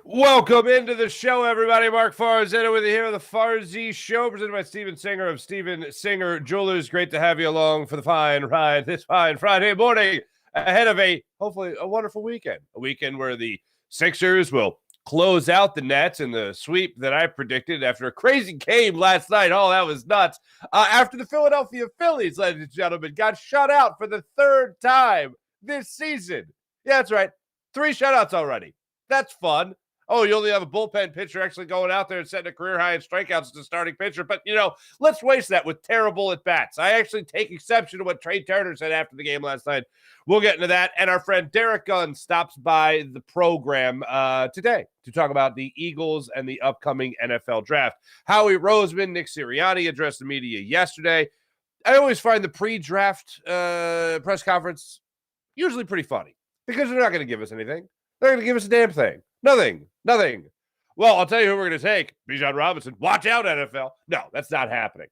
Welcome into the show, everybody. Mark Farzy with you here on the Farzy Show, presented by Steven Singer of Steven Singer Jewelers. Great to have you along for the fine ride this fine Friday morning ahead of hopefully a wonderful weekend. A weekend where the Sixers will close out the Nets in the sweep that I predicted after a crazy game last night. Oh, that was nuts. After the Philadelphia Phillies, ladies and gentlemen, got shut out for the third time this season. Yeah, that's right. 3 shutouts already. That's fun. Oh, you only have a bullpen pitcher actually going out there and setting a career high in strikeouts as a starting pitcher. But, let's waste that with terrible at-bats. I actually take exception to what Trey Turner said after the game last night. We'll get into that. And our friend Derrick Gunn stops by the program today to talk about the Eagles and the upcoming NFL draft. Howie Roseman, Nick Sirianni addressed the media yesterday. I always find the pre-draft press conference usually pretty funny because they're not going to give us anything. They're going to give us a damn thing. Nothing. Well, I'll tell you who we're going to take. Bijan Robinson. Watch out, NFL. No, that's not happening.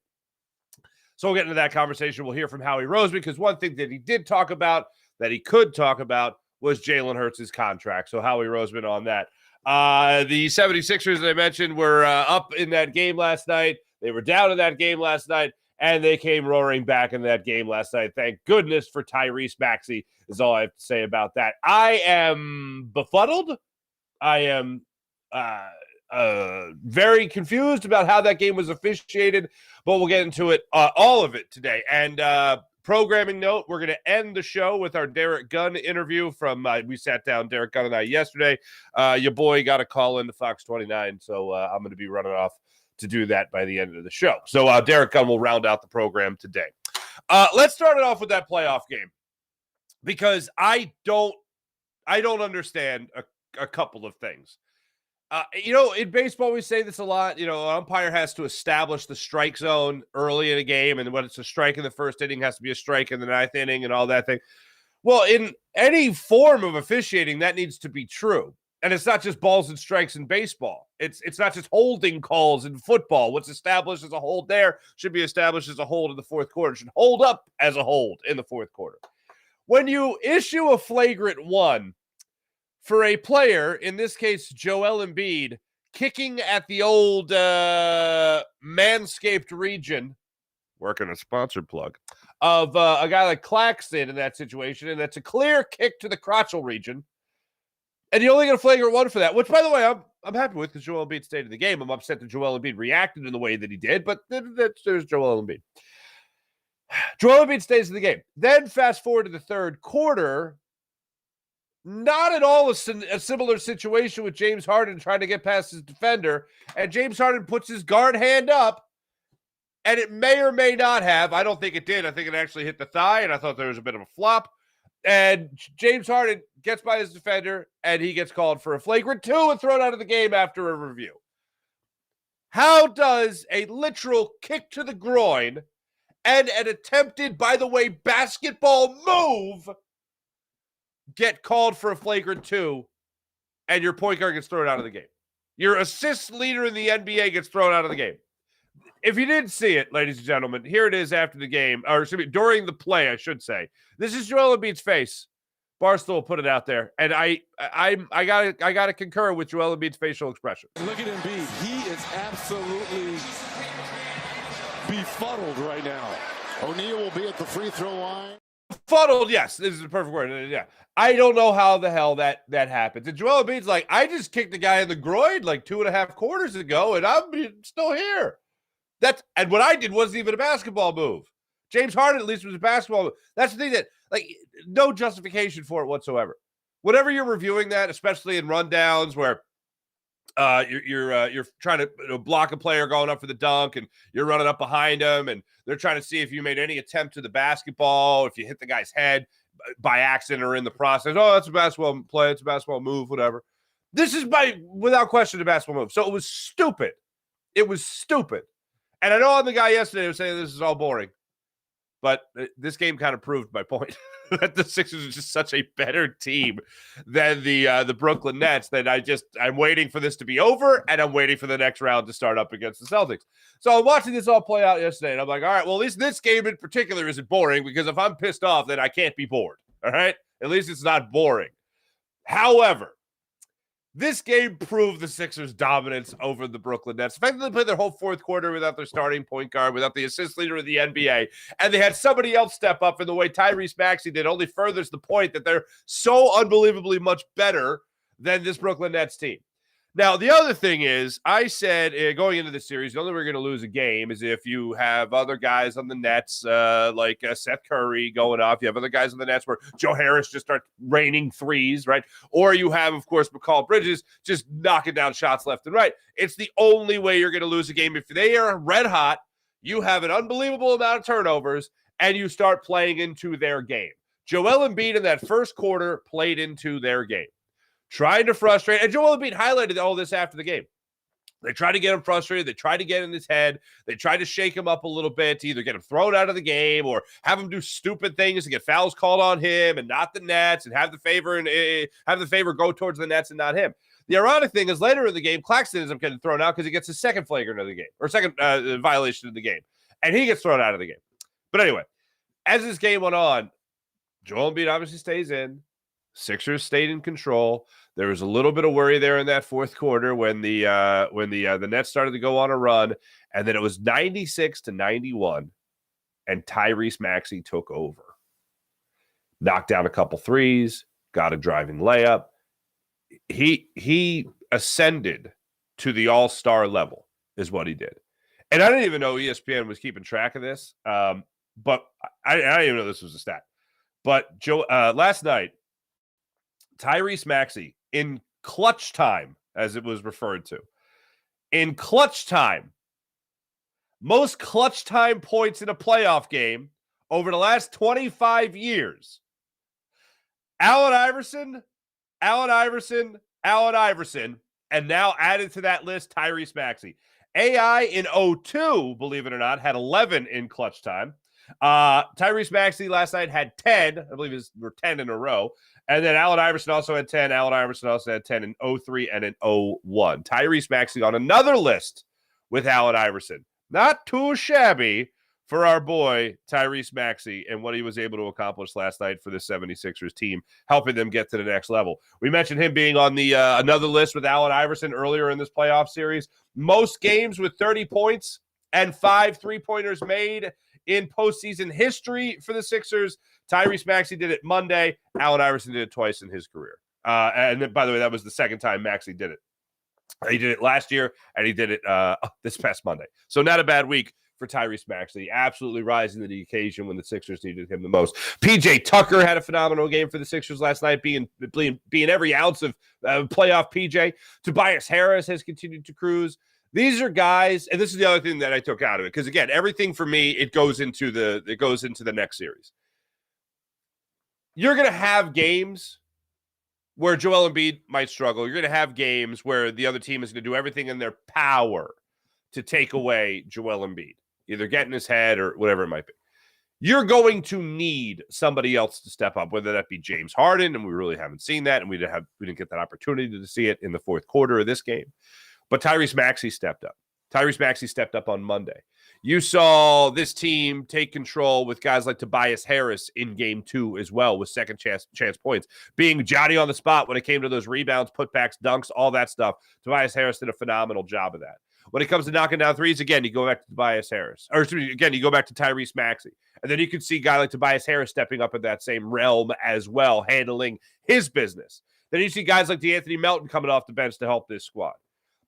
So we'll get into that conversation. We'll hear from Howie Roseman because one thing that he did talk about, that he could talk about, was Jalen Hurts' contract. So Howie Roseman on that. The 76ers, as I mentioned, were up in that game last night. They were down in that game last night, and they came roaring back in that game last night. Thank goodness for Tyrese Maxey is all I have to say about that. I am befuddled. I am very confused about how that game was officiated, but we'll get into it, all of it today. And programming note, we're going to end the show with our Derrick Gunn interview from, we sat down, Derrick Gunn and I, yesterday. Your boy got a call into Fox 29, so I'm going to be running off to do that by the end of the show. So Derrick Gunn will round out the program today. Let's start it off with that playoff game because I don't understand a couple of things. In baseball, we say this a lot. An umpire has to establish the strike zone early in a game, and when it's a strike in the first inning, has to be a strike in the ninth inning and all that thing. Well, in any form of officiating, that needs to be true. And it's not just balls and strikes in baseball. It's not just holding calls in football. What's established as a hold there should be established as a hold in the fourth quarter. It should hold up as a hold in the fourth quarter. When you issue a flagrant one for a player, in this case, Joel Embiid, kicking at the old Manscaped region, working a sponsored plug, of a guy like Claxton in that situation, and that's a clear kick to the crotchal region, and you only get a flagrant one for that, which, by the way, I'm happy with because Joel Embiid stayed in the game. I'm upset that Joel Embiid reacted in the way that he did, but there's Joel Embiid. Joel Embiid stays in the game. Then fast forward to the third quarter. Not at all a similar situation with James Harden trying to get past his defender. And James Harden puts his guard hand up, and it may or may not have. I don't think it did. I think it actually hit the thigh, and I thought there was a bit of a flop. And James Harden gets by his defender, and he gets called for a flagrant 2 and thrown out of the game after a review. How does a literal kick to the groin and an attempted, by the way, basketball move get called for a flagrant 2, and your point guard gets thrown out of the game? Your assist leader in the NBA gets thrown out of the game. If you didn't see it, ladies and gentlemen, here it is after the game, or excuse me, during the play, I should say. This is Joel Embiid's face. Barstool put it out there, and I gotta concur with Joel Embiid's facial expression. Look at Embiid; he is absolutely befuddled right now. O'Neal will be at the free throw line. Fuddled, yes, this is the perfect word. Yeah, I don't know how the hell that happens. And Joel Embiid's like, I just kicked the guy in the groin like 2.5 quarters ago, and I'm still here. And what I did wasn't even a basketball move. James Harden at least was a basketball move. That's the thing that, no justification for it whatsoever. Whenever you're reviewing that, especially in rundowns where you're trying to block a player going up for the dunk, and you're running up behind him, and they're trying to see if you made any attempt to the basketball, if you hit the guy's head by accident or in the process. Oh, that's a basketball play. It's a basketball move, whatever. This is without question a basketball move. So it was stupid. It was stupid. And I know I'm the guy yesterday who was saying this is all boring, but this game kind of proved my point that the Sixers are just such a better team than the Brooklyn Nets that I'm waiting for this to be over, and I'm waiting for the next round to start up against the Celtics. So I'm watching this all play out yesterday, and I'm like, all right, well, at least this game in particular isn't boring, because if I'm pissed off, then I can't be bored, all right? At least it's not boring. However, This game proved the Sixers' dominance over the Brooklyn Nets. The fact that they played their whole fourth quarter without their starting point guard, without the assist leader of the NBA, and they had somebody else step up in the way Tyrese Maxey did only furthers the point that they're so unbelievably much better than this Brooklyn Nets team. Now, the other thing is, I said going into the series, the only way we're going to lose a game is if you have other guys on the Nets, like Seth Curry going off. You have other guys on the Nets where Joe Harris just starts raining threes, right? Or you have, of course, McCall Bridges just knocking down shots left and right. It's the only way you're going to lose a game. If they are red hot, you have an unbelievable amount of turnovers, and you start playing into their game. Joel Embiid in that first quarter played into their game. Trying to frustrate, and Joel Embiid highlighted all this after the game. They tried to get him frustrated. They tried to get in his head. They tried to shake him up a little bit to either get him thrown out of the game or have him do stupid things to get fouls called on him and not the Nets, and have the favor go towards the Nets and not him. The ironic thing is later in the game, Claxton ends up getting thrown out because he gets his second flagrant of the game, or second violation of the game, and he gets thrown out of the game. But anyway, as this game went on, Joel Embiid obviously stays in. Sixers stayed in control. There was a little bit of worry there in that fourth quarter when the Nets started to go on a run, and then it was 96-91, and Tyrese Maxey took over. Knocked down a couple threes, got a driving layup. He ascended to the all-star level is what he did. And I didn't even know ESPN was keeping track of this, but I didn't even know this was a stat. But last night, Tyrese Maxey, in clutch time, as it was referred to, in clutch time, most clutch time points in a playoff game over the last 25 years. Allen Iverson, and now added to that list, Tyrese Maxey. AI in 02, believe it or not, had 11 in clutch time. Tyrese Maxey last night had 10. I believe it were 10 in a row. And then Allen Iverson also had 10. Allen Iverson also had 10 in 03 and in 01. Tyrese Maxey on another list with Allen Iverson. Not too shabby for our boy Tyrese Maxey and what he was able to accomplish last night for the 76ers team, helping them get to the next level. We mentioned him being on the another list with Allen Iverson earlier in this playoff series. Most games with 30 points and 5 3-pointers made in postseason history for the Sixers. Tyrese Maxey did it Monday. Allen Iverson did it twice in his career. And then, by the way, that was the second time Maxey did it. He did it last year, and he did it this past Monday. So not a bad week for Tyrese Maxey. Absolutely rising to the occasion when the Sixers needed him the most. PJ Tucker had a phenomenal game for the Sixers last night, being every ounce of playoff PJ. Tobias Harris has continued to cruise. These are guys, and this is the other thing that I took out of it, because again, everything for me, it goes into the next series. You're going to have games where Joel Embiid might struggle. You're going to have games where the other team is going to do everything in their power to take away Joel Embiid, either get in his head or whatever it might be. You're going to need somebody else to step up, whether that be James Harden, and we really haven't seen that, and we didn't get that opportunity to see it in the fourth quarter of this game. But Tyrese Maxey stepped up. Tyrese Maxey stepped up on Monday. You saw this team take control with guys like Tobias Harris in game 2 as well, with second chance points. Being Johnny on the spot when it came to those rebounds, putbacks, dunks, all that stuff. Tobias Harris did a phenomenal job of that. When it comes to knocking down threes, again, you go back to Tobias Harris. Or again, you go back to Tyrese Maxey. And then you can see a guy like Tobias Harris stepping up in that same realm as well, handling his business. Then you see guys like DeAnthony Melton coming off the bench to help this squad.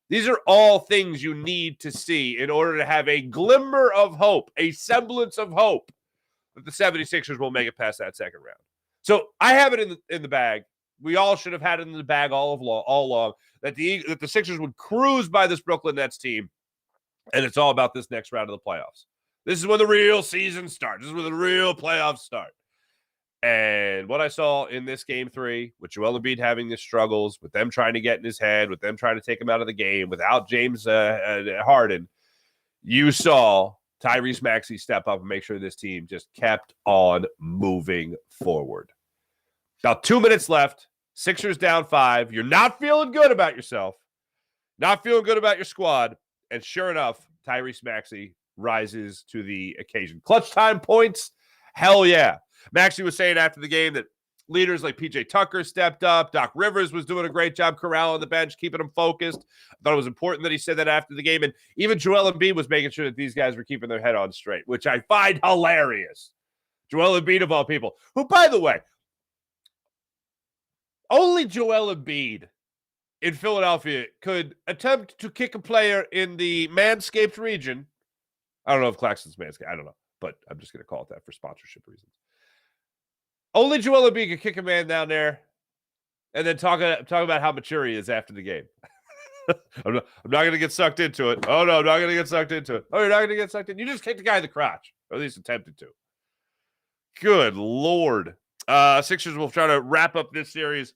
These are all things you need to see in order to have a glimmer of hope, a semblance of hope that the 76ers will make it past that second round. So I have it in the bag. We all should have had it in the bag all along that the Sixers would cruise by this Brooklyn Nets team, and it's all about this next round of the playoffs. This is when the real season starts. This is when the real playoffs start. And what I saw in this game 3, with Joel Embiid having his struggles, with them trying to get in his head, with them trying to take him out of the game, without James Harden, you saw Tyrese Maxey step up and make sure this team just kept on moving forward. About 2 minutes left. Sixers down 5. You're not feeling good about yourself, not feeling good about your squad. And sure enough, Tyrese Maxey rises to the occasion. Clutch time points. Hell yeah. Maxey was saying after the game that leaders like PJ Tucker stepped up. Doc Rivers was doing a great job corralling on the bench, keeping them focused. I thought it was important that he said that after the game. And even Joel Embiid was making sure that these guys were keeping their head on straight, which I find hilarious. Joel Embiid, of all people, who, by the way, only Joel Embiid in Philadelphia could attempt to kick a player in the Manscaped region. I don't know if Claxton's Manscaped. I don't know, but I'm just going to call it that for sponsorship reasons. Only Joel Embiid could kick a man down there and then talk about how mature he is after the game. I'm not going to get sucked into it. Oh, no, I'm not going to get sucked into it. Oh, you're not going to get sucked in? You just kicked the guy in the crotch, or at least attempted to. Good Lord. Sixers will try to wrap up this series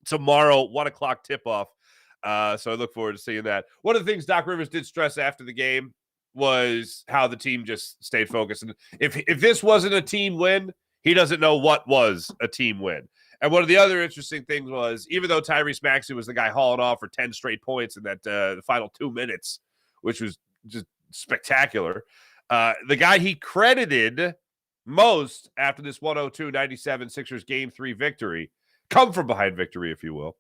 tomorrow, 1 o'clock tip-off. So I look forward to seeing that. One of the things Doc Rivers did stress after the game was how the team just stayed focused. And if this wasn't a team win, he doesn't know what was a team win. And one of the other interesting things was, even though Tyrese Maxey was the guy hauling off for 10 straight points in that the final 2 minutes, which was just spectacular, the guy he credited most after this 102-97 Sixers Game 3 victory, come from behind victory, if you will,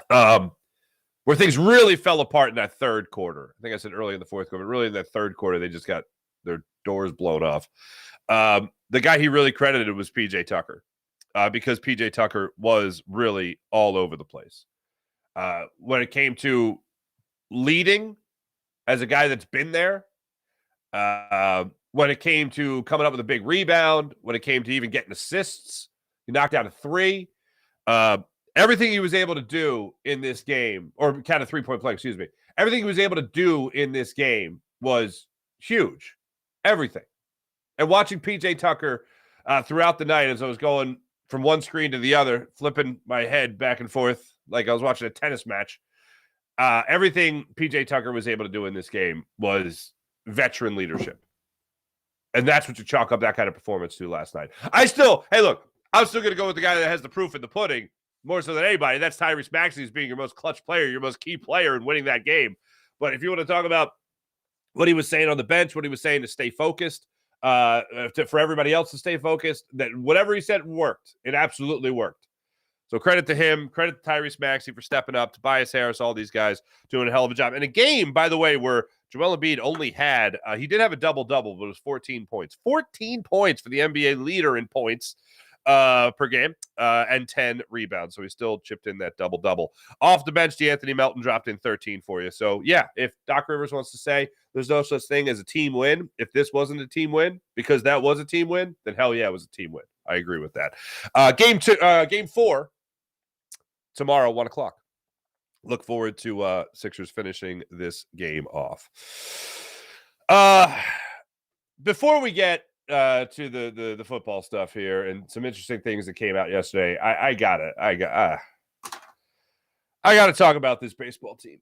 where things really fell apart in that third quarter. I think I said early in the fourth quarter, but really in that third quarter, they just got their doors blown off. The guy he really credited was PJ Tucker, because PJ Tucker was really all over the place. When it came to leading as a guy that's been there, when it came to coming up with a big rebound, when it came to even getting assists, he knocked out a 3. Everything he was able to do in this game, or kind of 3-point play, excuse me, everything he was able to do in this game was huge. Everything. And watching PJ Tucker throughout the night as I was going from one screen to the other, flipping my head back and forth like I was watching a tennis match, everything PJ Tucker was able to do in this game was veteran leadership. And that's what you chalk up that kind of performance to last night. I'm still going to go with the guy that has the proof in the pudding more so than anybody. That's Tyrese Maxey as being your most clutch player, your most key player in winning that game. But if you want to talk about what he was saying on the bench, what he was saying to stay focused, for everybody else to stay focused, that whatever he said worked. It absolutely worked. So credit to him, credit to Tyrese Maxey for stepping up, Tobias Harris, all these guys doing a hell of a job. And a game, by the way, where Joel Embiid only had, he did have a double-double, but it was 14 points. 14 points for the NBA leader in points per game, and 10 rebounds. So he still chipped in that double-double. Off the bench, D'Anthony Melton dropped in 13 for you. So, yeah, if Doc Rivers wants to say there's no such thing as a team win, if this wasn't a team win, because that was a team win, then hell yeah, it was a team win. I agree with that. Game 4, tomorrow, 1 o'clock. Look forward to Sixers finishing this game off. Before we get to the football stuff here and some interesting things that came out yesterday, I gotta talk about this baseball team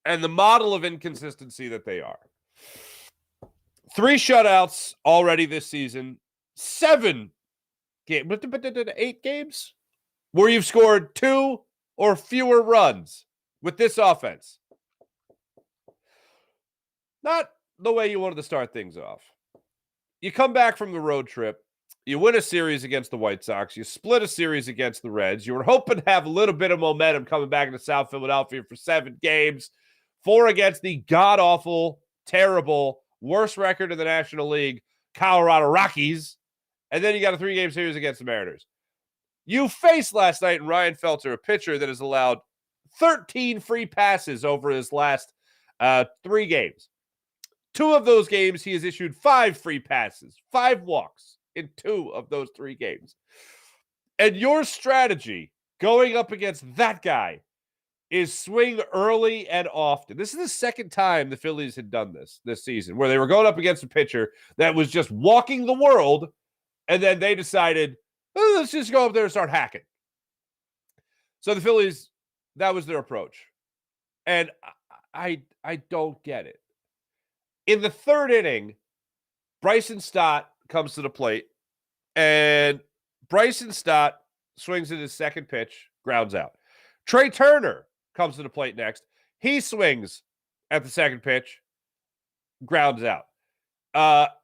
and the model of inconsistency that they are. 3 shutouts already this season, 7 games, 8 games where you've scored 2 or fewer runs with this offense. Not the way you wanted to start things off. You come back from the road trip, you win a series against the White Sox, you split a series against the Reds. You were hoping to have a little bit of momentum coming back into South Philadelphia for 7 games, 4 against the god-awful, terrible, worst record in the National League, COL Rockies, and then you got a 3-game series against the Mariners. You faced last night in Ryan Felter, a pitcher that has allowed 13 free passes over his last 3 games. 2 of those games, he has issued 5 free passes, 5 walks in 2 of those 3 games. And your strategy going up against that guy is swing early and often. This is the second time the Phillies had done this season, where they were going up against a pitcher that was just walking the world, and then they decided, let's just go up there and start hacking. So the Phillies, that was their approach. And I don't get it. In the 3rd inning, Bryson Stott comes to the plate, and Bryson Stott swings at his second pitch, grounds out. Trey Turner comes to the plate next. He swings at the second pitch, grounds out.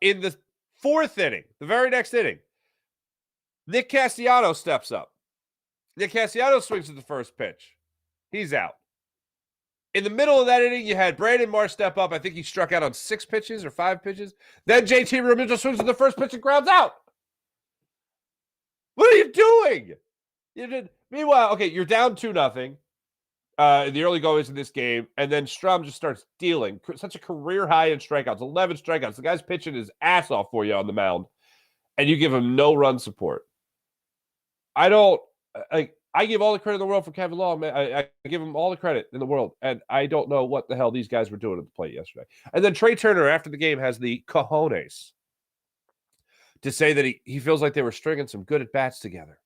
In the 4th inning, the very next inning, Nick Castellanos steps up. Nick Castellanos swings at the first pitch. He's out. In the middle of that inning, you had Brandon Marsh step up. I think he struck out on 6 pitches or 5 pitches. Then JT Realmuto swings at the first pitch and grounds out. What are you doing? Meanwhile, okay, you're down 2-0 in the early goings in this game, and then Strum just starts dealing. Such a career high in strikeouts, 11 strikeouts. The guy's pitching his ass off for you on the mound, and you give him no run support. I give all the credit in the world for Kevin Long, man. I give him all the credit in the world, and I don't know what the hell these guys were doing at the plate yesterday. And then Trey Turner, after the game, has the cojones to say that he feels like they were stringing some good at-bats together.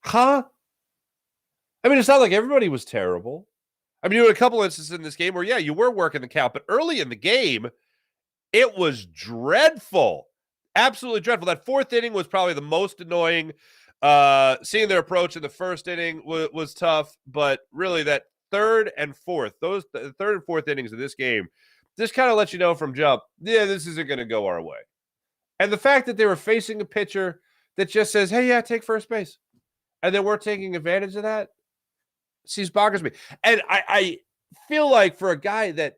Huh? I mean, it's not like everybody was terrible. I mean, you had a couple instances in this game where, yeah, you were working the count, but early in the game, it was dreadful. Absolutely dreadful. That 4th inning was probably the most annoying. Seeing their approach in the first inning was tough, but really that third and fourth innings of this game just kind of let you know from jump, yeah, this isn't going to go our way. And the fact that they were facing a pitcher that just says, hey, yeah, take first base, and then we're taking advantage of that, boggers me. And I feel like for a guy that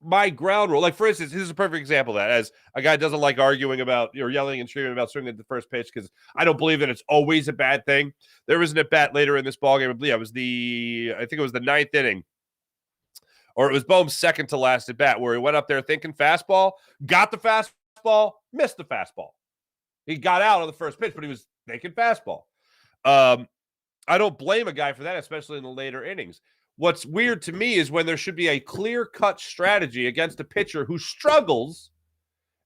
my ground rule, like for instance, this is a perfect example of that, as a guy doesn't like arguing about or yelling and screaming about swinging at the first pitch because I don't believe that it's always a bad thing. There was an at-bat later in this ballgame. I think it was the 9th inning, or it was Bohm's second to last at bat, where he went up there thinking fastball, got the fastball, missed the fastball. He got out on the first pitch, but he was thinking fastball. I don't blame a guy for that, especially in the later innings. What's weird to me is when there should be a clear-cut strategy against a pitcher who struggles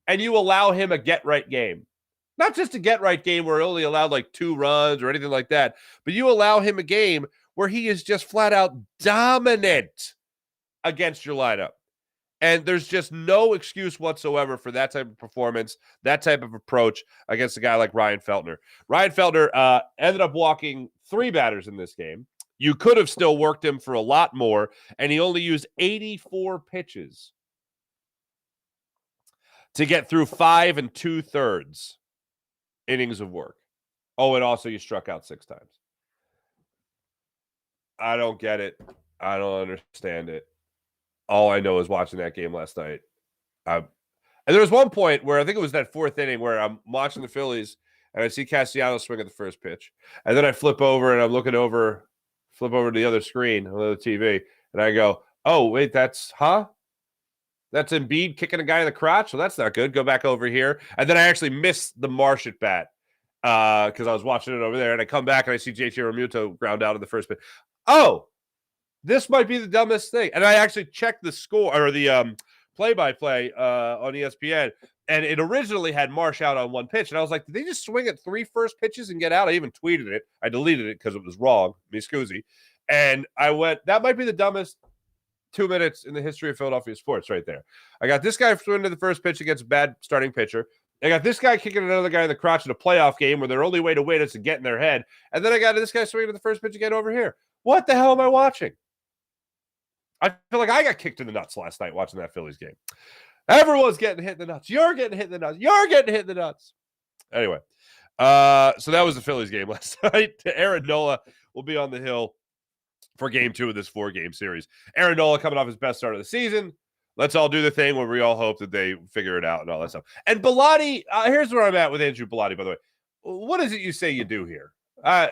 and you allow him a get-right game. Not just a get-right game where he only allowed like 2 runs or anything like that, but you allow him a game where he is just flat-out dominant against your lineup. And there's just no excuse whatsoever for that type of performance, that type of approach against a guy like Ryan Feltner. Ryan Feltner ended up walking 3 batters in this game. You could have still worked him for a lot more, and he only used 84 pitches to get through 5 2/3 innings of work. Oh, and also you struck out 6 times. I don't get it. I don't understand it. All I know is watching that game last night. And there was one point where I think it was that 4th inning where I'm watching the Phillies and I see Castellanos swing at the first pitch. And then I flip over and I'm looking over to the other screen on the TV, and I go, oh, wait, that's Embiid kicking a guy in the crotch? Well, that's not good. Go back over here. And then I actually missed the Marsh at bat because I was watching it over there, and I come back and I see JT Realmuto ground out in the first pitch. Oh, this might be the dumbest thing. And I actually checked the score or the play-by-play on ESPN, and it originally had Marsh out on 1 pitch. And I was like, did they just swing at 3 first pitches and get out? I even tweeted it. I deleted it because it was wrong. Me scusi. And I went, that might be the dumbest 2 minutes in the history of Philadelphia sports right there. I got this guy swinging to the first pitch against a bad starting pitcher. I got this guy kicking another guy in the crotch in a playoff game where their only way to win is to get in their head. And then I got this guy swinging to the first pitch again over here. What the hell am I watching? I feel like I got kicked in the nuts last night watching that Phillies game. Everyone's getting hit in the nuts. You're getting hit in the nuts. You're getting hit in the nuts. Anyway, so that was the Phillies game last night. Aaron Nola will be on the hill for game 2 of this 4-game series. Aaron Nola coming off his best start of the season. Let's all do the thing where we all hope that they figure it out and all that stuff. And Bellotti, here's where I'm at with Andrew Bellotti, by the way. What is it you say you do here? I've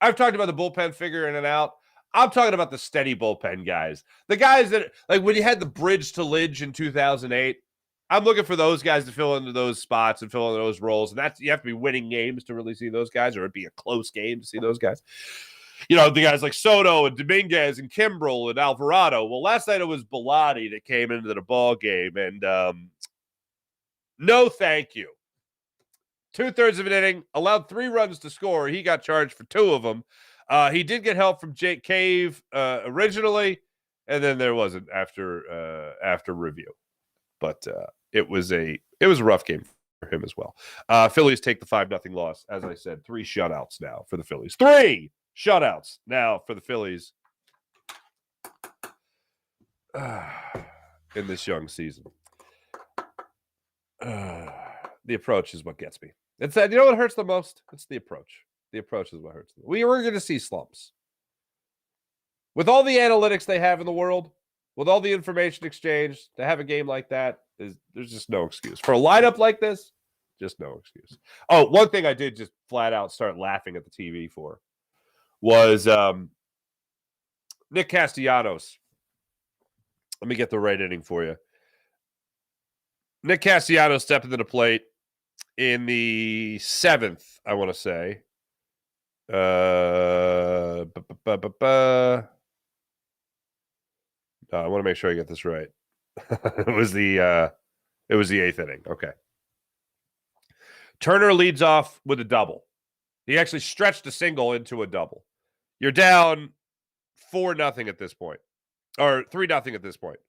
talked about the bullpen figuring it out. I'm talking about the steady bullpen guys. The guys that, like when you had the bridge to Lidge in 2008, I'm looking for those guys to fill into those spots and fill into those roles. And you have to be winning games to really see those guys, or it'd be a close game to see those guys. You know, the guys like Soto and Dominguez and Kimbrel and Alvarado. Well, last night it was Bellotti that came into the ball game, and no thank you. 2/3 of an inning, allowed 3 runs to score. He got charged for 2 of them. He did get help from Jake Cave originally, and then there wasn't after review. But it was a rough game for him as well. Phillies take the 5-0 loss. As I said, 3 shutouts now for the Phillies. 3 shutouts now for the Phillies in this young season. The approach is what gets me. It's that, you know what hurts the most? It's the approach. The approach is what hurts. We were going to see slumps. With all the analytics they have in the world, with all the information exchanged, to have a game like that, there's just no excuse. For a lineup like this, just no excuse. Oh, one thing I did just flat out start laughing at the TV for was Nick Castellanos. Let me get the right inning for you. Nick Castellanos stepped into the plate in the 7th, I want to say. No, I want to make sure I get this right. It was the 8th inning. Okay. Turner leads off with a double. He actually stretched a single into a double. You're down 4-0 at this point, or 3-0 at this point.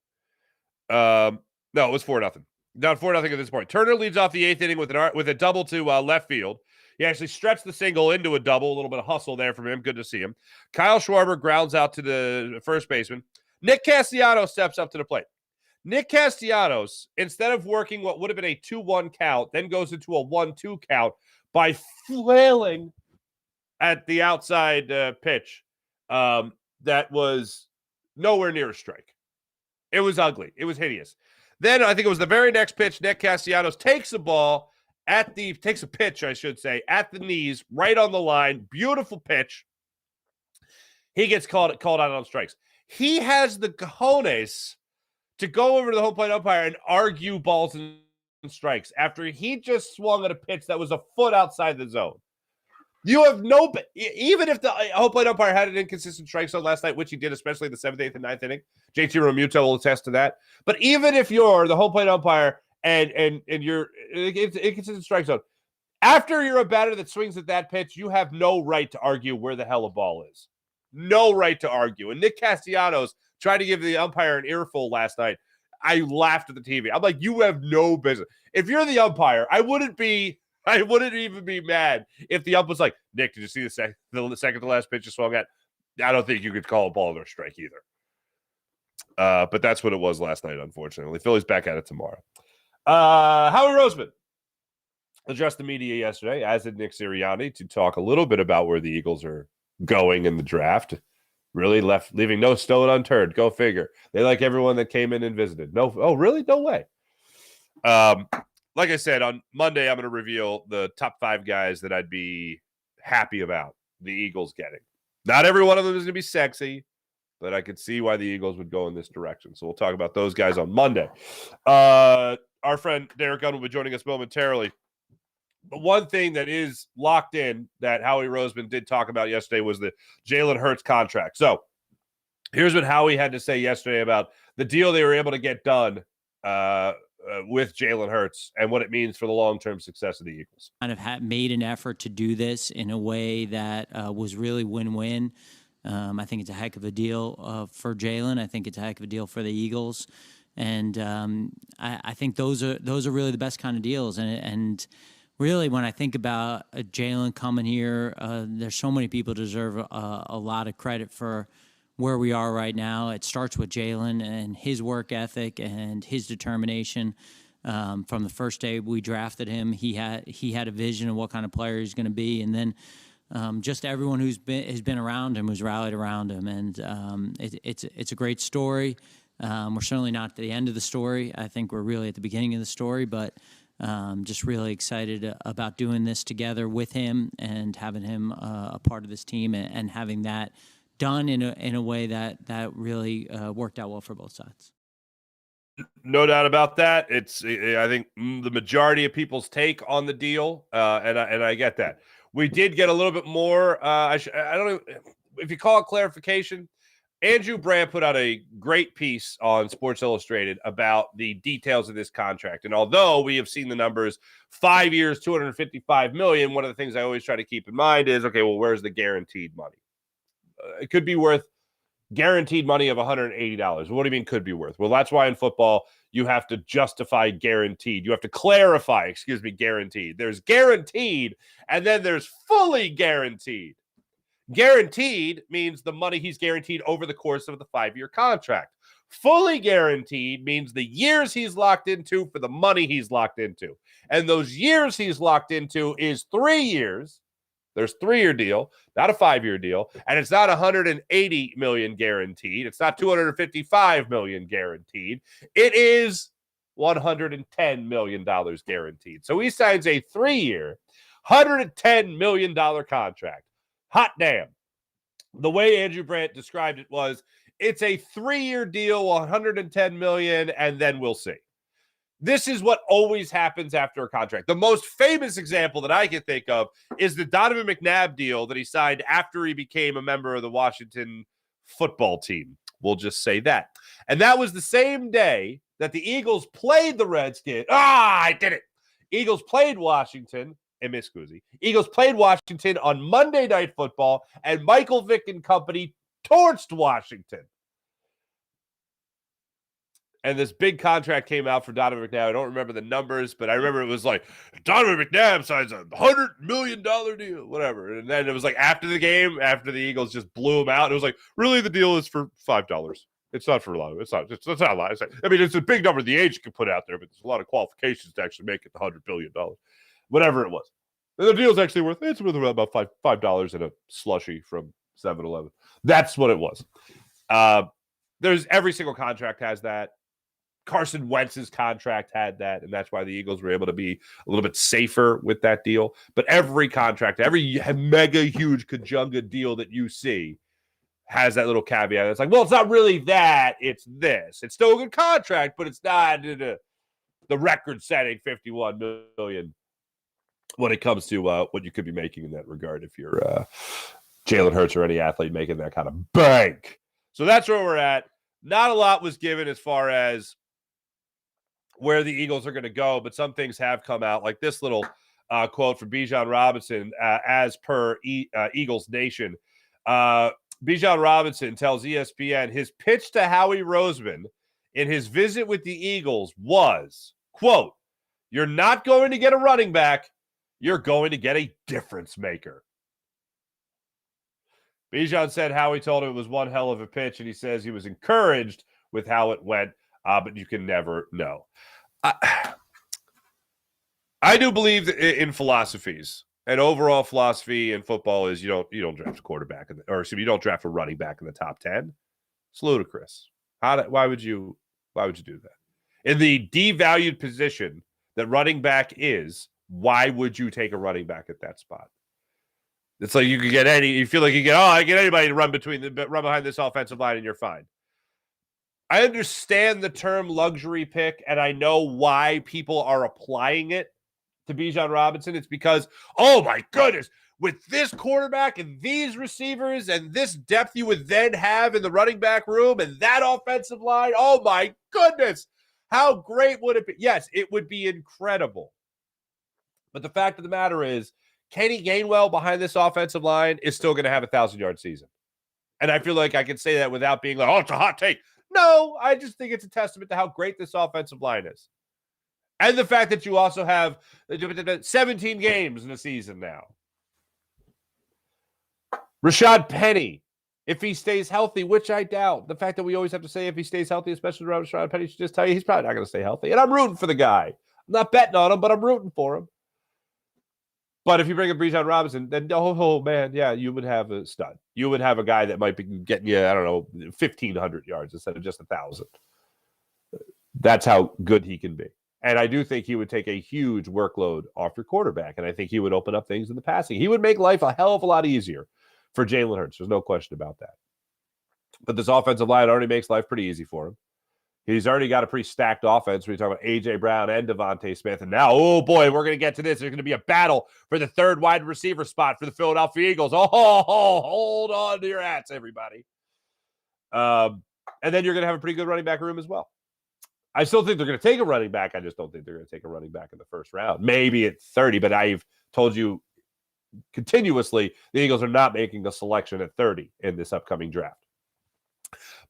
No, it was 4-0. Down 4-0 at this point. Turner leads off the 8th inning with a double to left field. He actually stretched the single into a double. A little bit of hustle there from him. Good to see him. Kyle Schwarber grounds out to the first baseman. Nick Castellanos steps up to the plate. Nick Castellanos, instead of working what would have been a 2-1 count, then goes into a 1-2 count by flailing at the outside pitch. That was nowhere near a strike. It was ugly. It was hideous. Then I think it was the very next pitch. Nick Castellanos takes a ball takes a pitch, I should say, at the knees, right on the line. Beautiful pitch. He gets called out on strikes. He has the cojones to go over to the home plate umpire and argue balls and strikes after he just swung at a pitch that was a foot outside the zone. You have even if the home plate umpire had an inconsistent strike zone last night, which he did, especially in the 7th, 8th, and 9th inning. JT Realmuto will attest to that. But even if you're the home plate umpire and you're inconsistent strike zone, after you're a batter that swings at that pitch, you have no right to argue where the hell a ball is. No right to argue. And Nick Castellanos tried to give the umpire an earful last night. I laughed at the TV. I'm like, you have no business. If you're the umpire, I wouldn't even be mad if the ump was like, Nick, did you see the second to last pitch you swung at? I don't think you could call a ball or a strike either. But that's what it was last night, unfortunately. Phillies back at it tomorrow. Howie Roseman addressed the media yesterday, as did Nick Sirianni, to talk a little bit about where the Eagles are going in the draft. Really leaving no stone unturned. Go figure. They like everyone that came in and visited. No, oh, really? No way. Like I said, on Monday, I'm going to reveal the top 5 guys that I'd be happy about the Eagles getting. Not every one of them is going to be sexy, but I could see why the Eagles would go in this direction. So we'll talk about those guys on Monday. Our friend Derrick Gunn will be joining us momentarily. But one thing that is locked in that Howie Roseman did talk about yesterday was the Jalen Hurts contract. So here's what Howie had to say yesterday about the deal they were able to get done with Jalen Hurts and what it means for the long-term success of the Eagles. Kind of made an effort to do this in a way that was really win-win. I think it's a heck of a deal for Jalen. I think it's a heck of a deal for the Eagles. And I think those are really the best kind of deals. And really, when I think about Jalen coming here, there's so many people deserve a lot of credit for where we are right now. It starts with Jalen and his work ethic and his determination. From the first day we drafted him, he had a vision of what kind of player he's going to be, and then just everyone has been around him, who's rallied around him, and it's a great story. We're certainly not at the end of the story. I think we're really at the beginning of the story, but just really excited about doing this together with him and having him a part of this team and having that done in a way that really worked out well for both sides. No doubt about that. I think the majority of people's take on the deal, and I get that. We did get a little bit more. I don't know if you call it clarification. Andrew Brandt put out a great piece on Sports Illustrated about the details of this contract. And although we have seen the numbers, 5 years, $255 million, one of the things I always try to keep in mind is, okay, well, where's the guaranteed money? It could be worth guaranteed money of $180. What do you mean could be worth? Well, that's why in football you have to justify guaranteed. You have to clarify, guaranteed. There's guaranteed, and then there's fully guaranteed. Guaranteed means the money he's guaranteed over the course of the 5-year contract. Fully guaranteed means the years he's locked into for the money he's locked into. And those years he's locked into is 3 years. There's a 3-year deal, not a 5-year deal. And it's not $180 million guaranteed. It's not $255 million guaranteed. It is $110 million guaranteed. So he signs a 3-year, $110 million contract. Hot damn. The way Andrew Brandt described it was, it's a 3-year deal, $110 million, and then we'll see. This is what always happens after a contract. The most famous example that I can think of is the Donovan McNabb deal that he signed after he became a member of the Washington football team. We'll just say that. And that was the same day that the Eagles played the Redskins. I did it. Eagles played Washington. Eagles played Washington on Monday Night Football, and Michael Vick and company torched Washington. And this big contract came out for Donovan McNabb. I don't remember the numbers, but I remember it was like, Donovan McNabb signs a $100 million deal, whatever. And then it was like after the game, after the Eagles just blew him out, it was like, really, the deal is for $5. It's not for a lot. It's not a lot. I mean, it's a big number the agent can put out there, but there's a lot of qualifications to actually make it the $100 billion. Whatever it was. And the deal's actually worth about $5 in a slushie from 7-Eleven. That's what it was. There's every single contract has that. Carson Wentz's contract had that, and that's why the Eagles were able to be a little bit safer with that deal. But every contract, every mega huge Kajunga deal that you see has that little caveat. It's like, well, it's not really that, it's this. It's still a good contract, but it's not the record-setting $51 million when it comes to what you could be making in that regard if you're Jalen Hurts or any athlete making that kind of bank. So that's where we're at. Not a lot was given as far as where the Eagles are going to go, but some things have come out, like this little quote from Bijan Robinson, as per Eagles Nation. Bijan Robinson tells ESPN his pitch to Howie Roseman in his visit with the Eagles was, quote, "You're not going to get a running back. You're going to get a difference maker." Bijan said Howie told him it was one hell of a pitch, and he says he was encouraged with how it went, but you can never know. I do believe in philosophies, and overall philosophy in football is you don't draft a quarterback, you don't draft a running back in the top 10. It's ludicrous. Why would you do that? In the devalued position that running back is, why would you take a running back at that spot? It's like you could get you feel like I get anybody to run behind this offensive line and you're fine. I understand the term luxury pick, and I know why people are applying it to Bijan Robinson. It's because, oh my goodness, with this quarterback and these receivers and this depth you would then have in the running back room and that offensive line, oh my goodness, how great would it be? Yes, it would be incredible. But the fact of the matter is, Kenny Gainwell behind this offensive line is still going to have a 1,000-yard season. And I feel like I can say that without being like, oh, it's a hot take. No, I just think it's a testament to how great this offensive line is. And the fact that you also have 17 games in a season now. Rashad Penny, if he stays healthy, which I doubt. The fact that we always have to say if he stays healthy, especially around Rashad Penny, should just tell you he's probably not going to stay healthy. And I'm rooting for the guy. I'm not betting on him, but I'm rooting for him. But if you bring up Bijan Robinson, then, oh, man, yeah, you would have a stud. You would have a guy that might be getting you, 1,500 yards instead of just 1,000. That's how good he can be. And I do think he would take a huge workload off your quarterback, and I think he would open up things in the passing. He would make life a hell of a lot easier for Jalen Hurts. There's no question about that. But this offensive line already makes life pretty easy for him. He's already got a pretty stacked offense. We talk about A.J. Brown and Devontae Smith. And now, oh, boy, we're going to get to this. There's going to be a battle for the third wide receiver spot for the Philadelphia Eagles. Oh, hold on to your hats, everybody. And then you're going to have a pretty good running back room as well. I still think they're going to take a running back. I just don't think they're going to take a running back in the first round. Maybe at 30, but I've told you continuously the Eagles are not making a selection at 30 in this upcoming draft.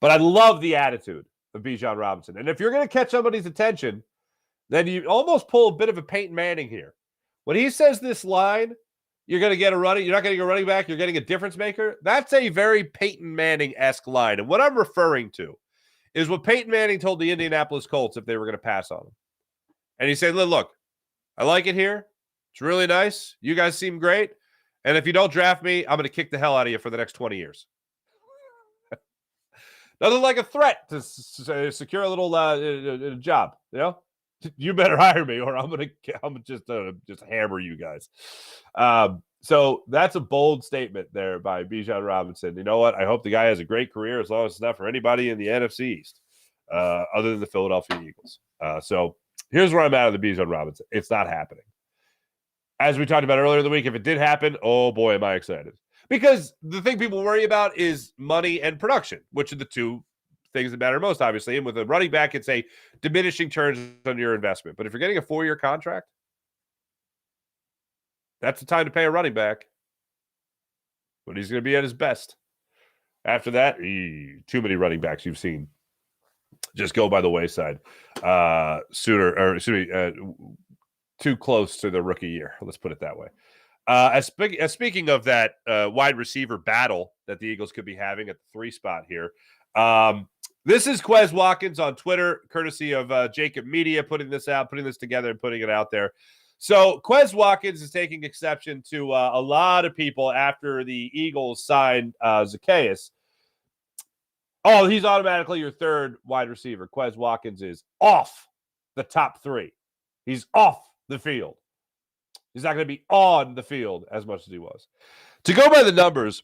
But I love the attitude of Bijan Robinson. And if you're going to catch somebody's attention, then you almost pull a bit of a Peyton Manning here. When he says this line, you're not getting a running back, you're getting a difference maker. That's a very Peyton Manning-esque line. And what I'm referring to is what Peyton Manning told the Indianapolis Colts if they were going to pass on him. And he said, look, I like it here. It's really nice. You guys seem great. And if you don't draft me, I'm going to kick the hell out of you for the next 20 years. Nothing like a threat to secure a little job, you know? You better hire me or I'm going to just hammer you guys. So that's a bold statement there by Bijan Robinson. You know what? I hope the guy has a great career as long as it's not for anybody in the NFC East other than the Philadelphia Eagles. So here's where I'm at with the Bijan Robinson. It's not happening. As we talked about earlier in the week, if it did happen, oh boy, am I excited. Because the thing people worry about is money and production, which are the two things that matter most, obviously. And with a running back, it's a diminishing returns on your investment. But if you're getting a 4-year contract, that's the time to pay a running back. But he's going to be at his best. After that, too many running backs you've seen just go by the wayside too close to the rookie year. Let's put it that way. Speaking of that wide receiver battle that the Eagles could be having at the 3 spot here, this is Quez Watkins on Twitter, courtesy of Jacob Media, putting this together and putting it out there. So Quez Watkins is taking exception to a lot of people after the Eagles signed Zacchaeus. Oh, he's automatically your 3rd wide receiver. Quez Watkins is off the top 3. He's off the field. He's not going to be on the field as much as he was. To go by the numbers,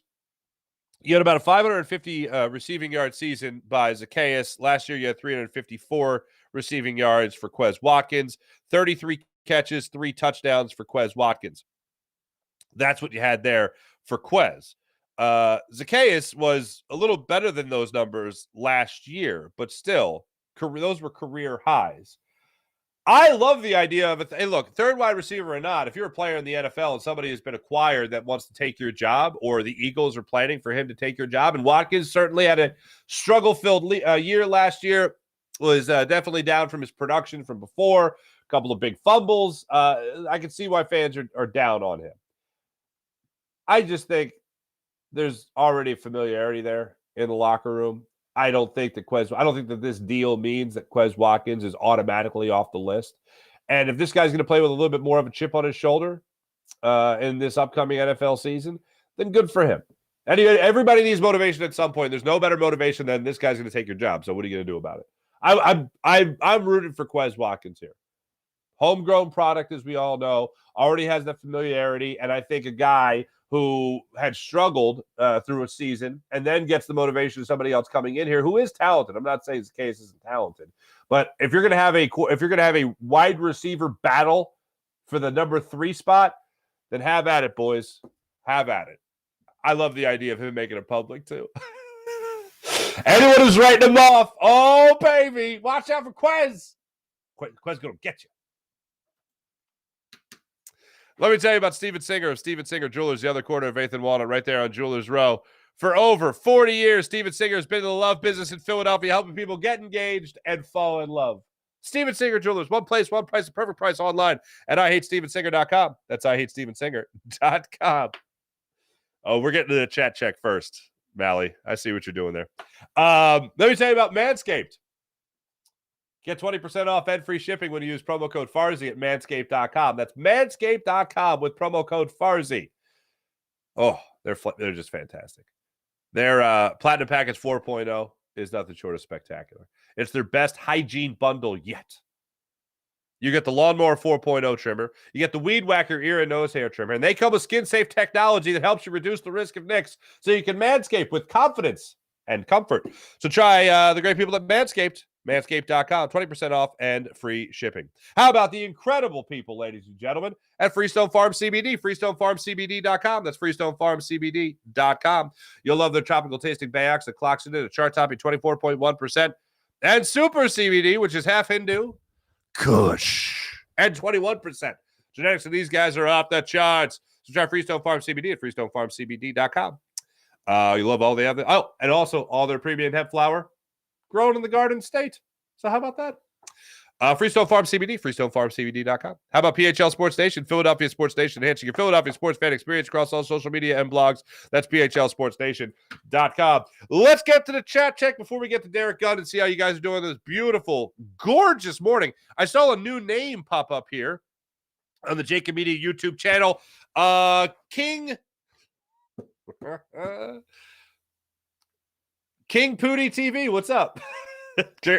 you had about a 550 receiving yard season by Zacchaeus. Last year, you had 354 receiving yards for Quez Watkins, 33 catches, 3 touchdowns for Quez Watkins. That's what you had there for Quez. Zacchaeus was a little better than those numbers last year, but still, those were career highs. I love the idea of it. Hey, look, 3rd wide receiver or not, if you're a player in the NFL and somebody has been acquired that wants to take your job, or the Eagles are planning for him to take your job, and Watkins certainly had a struggle-filled year last year, was definitely down from his production from before, a couple of big fumbles. I can see why fans are down on him. I just think there's already a familiarity there in the locker room. I don't think that this deal means that Quez Watkins is automatically off the list. And if this guy's going to play with a little bit more of a chip on his shoulder in this upcoming NFL season, then good for him. Anyway, everybody needs motivation at some point. There's no better motivation than this guy's going to take your job. So what are you going to do about it? I'm rooting for Quez Watkins here. Homegrown product, as we all know, already has that familiarity. And I think a guy who had struggled through a season and then gets the motivation of somebody else coming in here who is talented. I'm not saying this case isn't talented, but if you're going to have a wide receiver battle for the number 3 spot, then have at it, boys. Have at it. I love the idea of him making it public too. Anyone who's writing him off, oh baby, watch out for Quez. Quez going to get you. Let me tell you about Steven Singer of Steven Singer Jewelers, the other corner of 8th and Walnut, right there on Jewelers Row. For over 40 years, Steven Singer has been in the love business in Philadelphia, helping people get engaged and fall in love. Steven Singer Jewelers, one place, one price, the perfect price online at IHateStevenSinger.com. That's IHateStevenSinger.com. Oh, we're getting to the chat check first, Mally. I see what you're doing there. Let me tell you about Manscaped. Get 20% off and free shipping when you use promo code Farzy at manscaped.com. That's manscaped.com with promo code Farzy. Oh, they're just fantastic. Their Platinum Package 4.0 is nothing short of spectacular. It's their best hygiene bundle yet. You get the Lawnmower 4.0 trimmer. You get the Weed Whacker ear and nose hair trimmer. And they come with skin-safe technology that helps you reduce the risk of nicks so you can manscape with confidence and comfort. So try the great people at Manscaped. Manscaped.com, 20% off and free shipping. How about the incredible people, ladies and gentlemen, at Freestone Farm CBD, FreestoneFarmCBD.com. That's FreestoneFarmCBD.com. You'll love their tropical tasting Bayox that clocks into a chart-topping 24.1%. And Super CBD, which is half Hindu, Kush, and 21%. Genetics of these guys are off the charts. So try Freestone Farm CBD at FreestoneFarmCBD.com. You love all the other, and also all their premium hemp flour grown in the Garden State. So how about that? Freestone Farm CBD, freestonefarmcbd.com. How about PHL Sports Nation, Philadelphia Sports Nation, enhancing your Philadelphia sports fan experience across all social media and blogs. That's phlsportsnation.com. Let's get to the chat check before we get to Derrick Gunn and see how you guys are doing this beautiful, gorgeous morning. I saw a new name pop up here on the Jacob Media YouTube channel. King Pooty TV, what's up?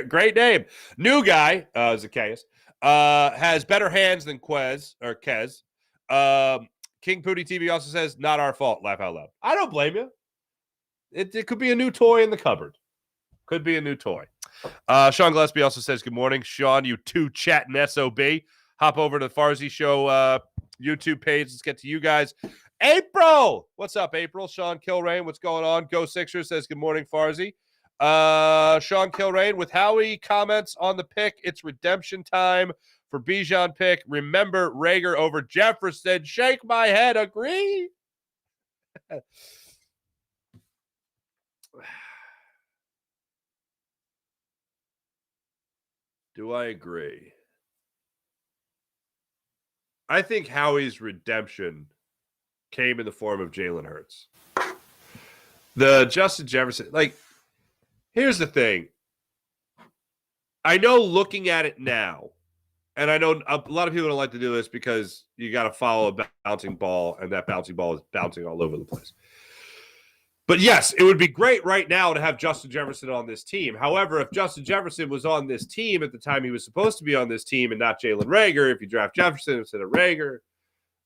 Great name. New guy, Zacchaeus, has better hands than Kez. King Pooty TV also says, not our fault, laugh out loud. I don't blame you. It could be a new toy in the cupboard. Could be a new toy. Sean Gillespie also says, good morning. Sean, you two chatting SOB. Hop over to the Farzy Show YouTube page. Let's get to you guys. April! What's up, April? Sean Kilrain, what's going on? Go Sixers says, good morning, Farzy. Sean Kilrain with Howie comments on the pick. It's redemption time for Bijan pick. Remember Rager over Jefferson. Shake my head. Agree? Do I agree? I think Howie's redemption came in the form of Jalen Hurts. The Justin Jefferson, here's the thing. I know looking at it now, and I know a lot of people don't like to do this because you got to follow a bouncing ball, and that bouncing ball is bouncing all over the place. But yes, it would be great right now to have Justin Jefferson on this team. However, if Justin Jefferson was on this team at the time he was supposed to be on this team and not Jalen Rager, if you draft Jefferson instead of Rager,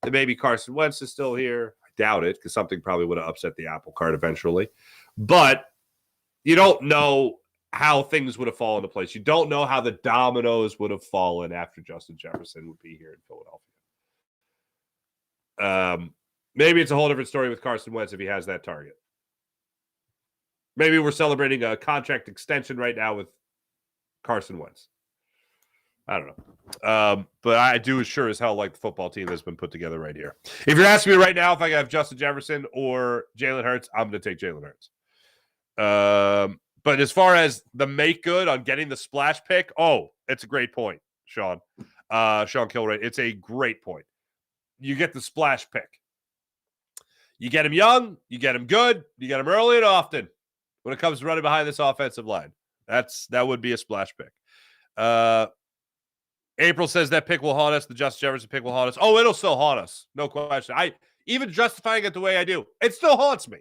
then maybe Carson Wentz is still here. I doubt it because something probably would have upset the apple cart eventually. But you don't know how things would have fallen into place. You don't know how the dominoes would have fallen after Justin Jefferson would be here in Philadelphia. Maybe it's a whole different story with Carson Wentz if he has that target. Maybe we're celebrating a contract extension right now with Carson Wentz. I don't know. But I do sure as hell like the football team that's been put together right here. If you're asking me right now if I have Justin Jefferson or Jalen Hurts, I'm going to take Jalen Hurts. But as far as the make good on getting the splash pick, it's a great point, Sean. Sean Kilray. It's a great point. You get the splash pick. You get him young, you get him good, you get him early and often. When it comes to running behind this offensive line, that would be a splash pick. April says that pick will haunt us. The Justin Jefferson pick will haunt us. Oh, it'll still haunt us. No question. Even justifying it the way I do, it still haunts me.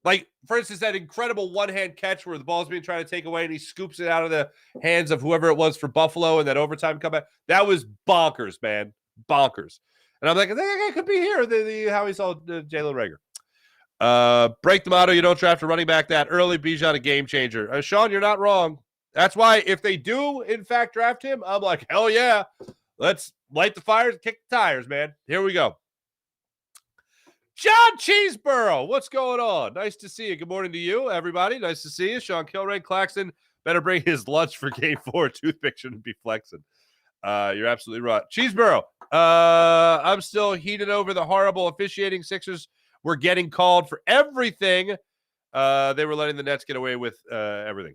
Like, for instance, that incredible one-hand catch where the ball's being tried to take away and he scoops it out of the hands of whoever it was for Buffalo and that overtime comeback. That was bonkers, man. Bonkers. And I'm like, I think I could be here. How he saw Jalen Rager. Break the motto, you don't draft a running back that early. Bijan a game changer. Sean, you're not wrong. That's why if they do, in fact, draft him, I'm like, hell yeah. Let's light the fires and kick the tires, man. Here we go. John Cheeseborough, what's going on? Nice to see you. Good morning to you, everybody. Nice to see you. Sean Kilrain, Claxton better bring his lunch for game 4. Toothpick shouldn't be flexing. You're absolutely right. Cheeseborough, I'm still heated over the horrible officiating. Sixers were getting called for everything. They were letting the Nets get away with everything.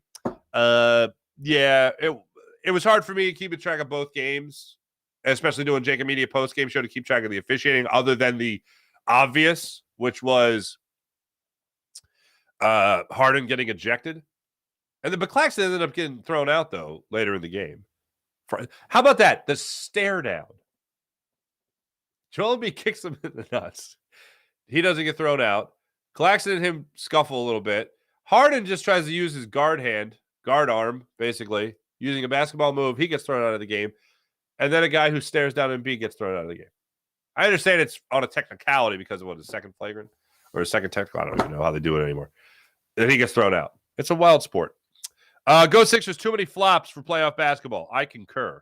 Yeah, it was hard for me keeping track of both games, especially doing Jacob Media post-game show to keep track of the officiating other than the obvious, which was Harden getting ejected. And then Claxton ended up getting thrown out, though, later in the game. How about that? The stare down. Joel Embiid kicks him in the nuts. He doesn't get thrown out. Claxton and him scuffle a little bit. Harden just tries to use his guard arm, basically, using a basketball move. He gets thrown out of the game. And then a guy who stares down Embiid gets thrown out of the game. I understand it's on a technicality because of what, his second flagrant or a second technical. I don't even know how they do it anymore. Then he gets thrown out. It's a wild sport. Go Sixers, too many flops for playoff basketball. I concur.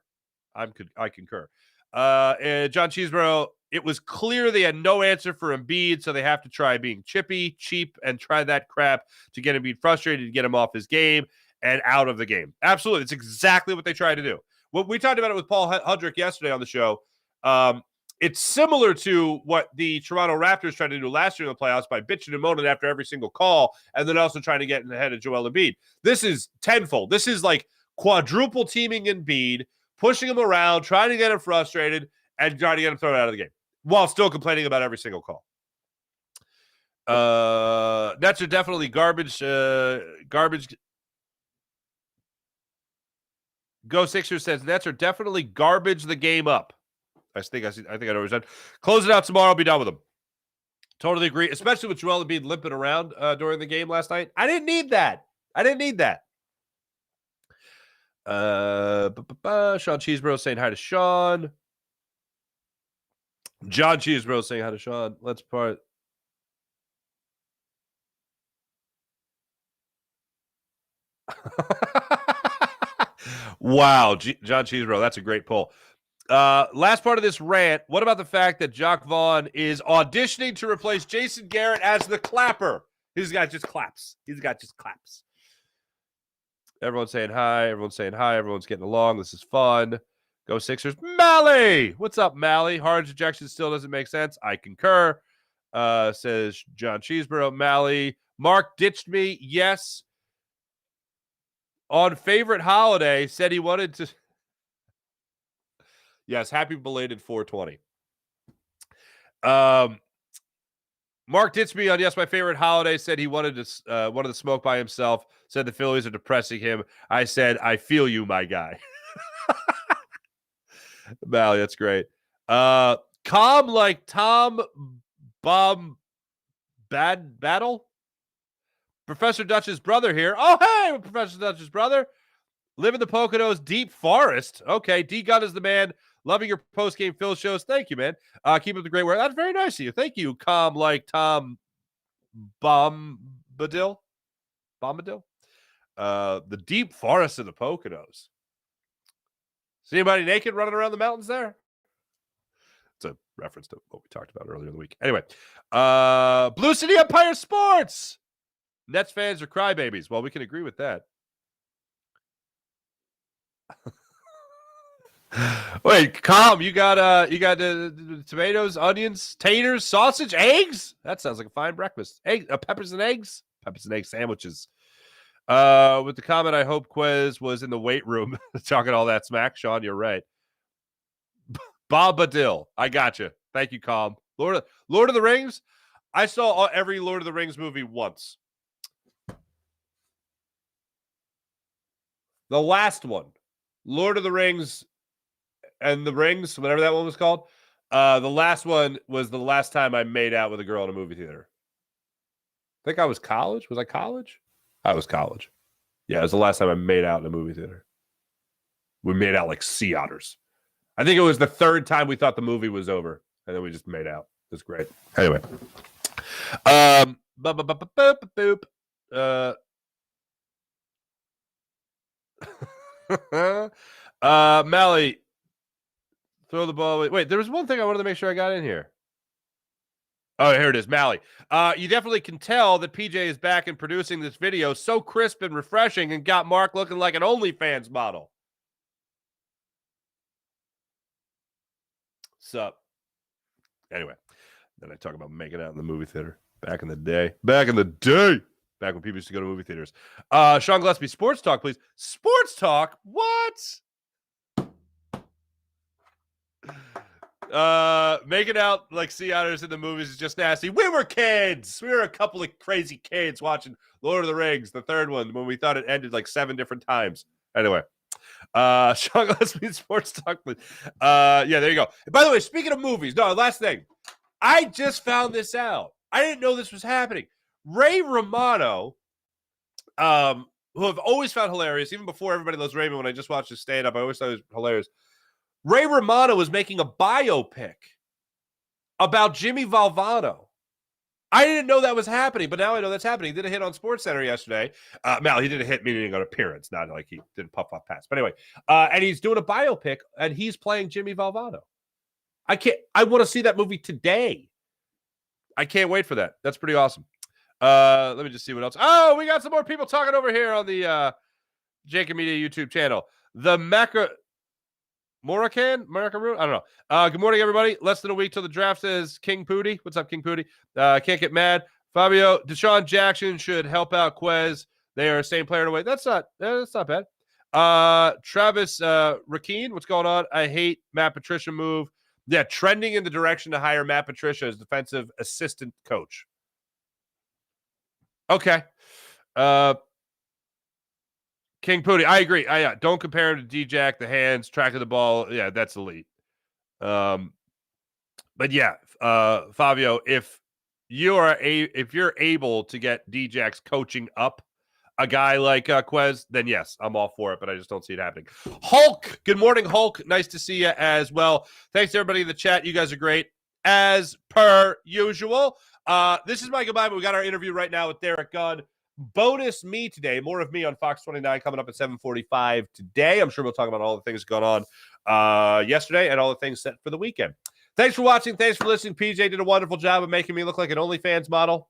I concur. And John Cheeseborough, it was clear they had no answer for Embiid, so they have to try being chippy, cheap, and try that crap to get Embiid frustrated, to get him off his game and out of the game. Absolutely. It's exactly what they tried to do. Well, we talked about it with Paul Hudrick yesterday on the show. It's similar to what the Toronto Raptors tried to do last year in the playoffs by bitching and moaning after every single call and then also trying to get in the head of Joel Embiid. This is tenfold. This is like quadruple teaming Embiid, pushing him around, trying to get him frustrated, and trying to get him thrown out of the game while still complaining about every single call. Nets are definitely garbage. Garbage. Go Sixers says Nets are definitely garbage the game up. I think I know what you said. Close it out tomorrow. I'll be done with them. Totally agree, especially with Joel Embiid limping around during the game last night. I didn't need that. Sean Cheesebro saying hi to Sean. John Cheesebro saying hi to Sean. Let's part. Wow, John Cheesebro, that's a great pull. Last part of this rant, what about the fact that Jacques Vaughn is auditioning to replace Jason Garrett as the clapper? His guy just claps. Everyone's saying hi. Everyone's getting along. This is fun. Go Sixers. Mally! What's up, Mally? Harden's ejection still doesn't make sense. I concur. Says John Cheesebro. Mally. Mark ditched me. Yes. On favorite holiday, said he wanted to. Yes, happy belated 420. Mark ditched me on yes, my favorite holiday. Said he wanted to smoke by himself. Said the Phillies are depressing him. I said, I feel you, my guy. Mally, that's great. Calm like Tom Bomb Battle. Professor Dutch's brother here. Oh, hey, Professor Dutch's brother. Live in the Poconos deep forest. Okay, D-Gunn is the man. Loving your post-game Phil shows. Thank you, man. Keep up the great work. That's very nice of you. Thank you, calm like Tom Bombadil. The deep forest of the Poconos. See anybody naked running around the mountains there? It's a reference to what we talked about earlier in the week. Anyway, Blue City Empire Sports. Nets fans are crybabies. Well, we can agree with that. Wait, calm. You got tomatoes, onions, taters, sausage, eggs. That sounds like a fine breakfast. Peppers and egg sandwiches. With the comment, I hope Quez was in the weight room talking all that smack. Sean, you're right. Bombadil. I got you. Thank you, calm. Lord of the Rings. I saw every Lord of the Rings movie once. The last one, Lord of the Rings and the Rings, whatever that one was called. The last one was the last time I made out with a girl in a movie theater. I think I was college. Was I college? I was college. Yeah, it was the last time I made out in a movie theater. We made out like sea otters. I think it was the third time we thought the movie was over, and then we just made out. It was great. Anyway. Mally, throw the ball away. Wait, there was one thing I wanted to make sure I got in here. Oh, here it is, Mally. You definitely can tell that PJ is back and producing this video so crisp and refreshing and got Mark looking like an OnlyFans model. Sup? Anyway, then I talk about making out in the movie theater. Back in the day. Back when people used to go to movie theaters. Sean Gillespie, sports talk, please. Sports talk? What? Making out like sea otters in the movies is just nasty. We were kids. We were a couple of crazy kids watching Lord of the Rings, the third one, when we thought it ended like 7 different times. Anyway. Sean Gillespie, sports talk, please. Yeah, there you go. By the way, speaking of movies, last thing. I just found this out. I didn't know this was happening. Ray Romano, who I've always found hilarious, even before Everybody Loves Raymond, when I just watched his stand-up, I always thought it was hilarious. Ray Romano was making a biopic about Jimmy Valvano. I didn't know that was happening, but now I know that's happening. He did a hit on SportsCenter yesterday. He did a hit, meaning an appearance, not like he did puff pass. But anyway, and he's doing a biopic, and he's playing Jimmy Valvano. I want to see that movie today. I can't wait for that. That's pretty awesome. Let me just see what else. Oh, we got some more people talking over here on the Jacob Media YouTube channel. The Moracan? I don't know. Good morning, everybody. Less than a week till the draft, says King Pooty. What's up, King Pooty? Can't get mad. Fabio, Deshaun Jackson should help out Quez. They are the same player in a way. That's not bad. Travis Rakeen, what's going on? I hate Matt Patricia move. Yeah, trending in the direction to hire Matt Patricia as defensive assistant coach. Okay. King Pooty, I agree. Yeah, don't compare him to D-Jack, the hands, track of the ball. Yeah, that's elite. But yeah, Fabio, if you're able to get D-Jack's coaching up a guy like Quez, then yes, I'm all for it, but I just don't see it happening. Hulk, good morning, Hulk. Nice to see you as well. Thanks to everybody in the chat. You guys are great as per usual. This is my goodbye, but we got our interview right now with Derrick Gunn. Bonus me today. More of me on Fox 29 coming up at 7:45 today. I'm sure we'll talk about all the things going on yesterday and all the things set for the weekend. Thanks for watching. Thanks for listening. PJ did a wonderful job of making me look like an OnlyFans model.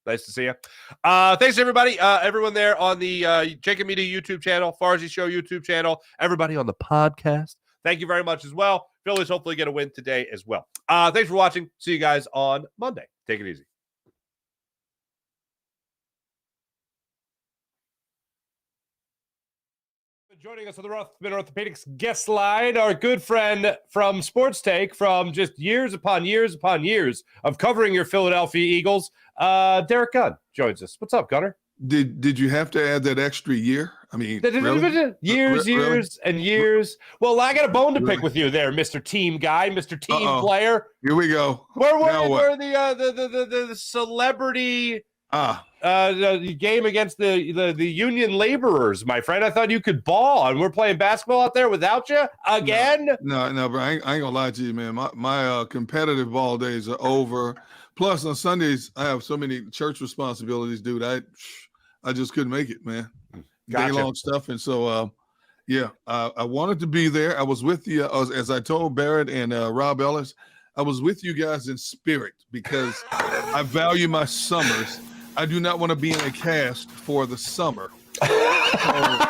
Nice to see you. Thanks, everybody. Everyone there on the Jacob Media YouTube channel, Farzy Show YouTube channel, everybody on the podcast. Thank you very much as well. Phillies hopefully get a win today as well. Thanks for watching. See you guys on Monday. Take it easy. Joining us on the Rothman Orthopedics guest line, our good friend from Sports Take, from just years upon years upon years of covering your Philadelphia Eagles, Derrick Gunn joins us. What's up, Gunner? Did you have to add that extra year? I mean, really? years and years. Well, I got a bone to pick with you there, Mr. Team Guy, Mr. Team Player. Here we go. We're the celebrity the game against the union laborers, my friend. I thought you could ball, and we're playing basketball out there without you again. No, bro. I ain't gonna lie to you, man. My competitive ball days are over. Plus, on Sundays, I have so many church responsibilities, dude. I just couldn't make it, man. Gotcha. Day long stuff, and so I wanted to be there. I was with you, as I told Barrett and Rob Ellis. I was with you guys in spirit because I value my summers. I do not want to be in a cast for the summer. So,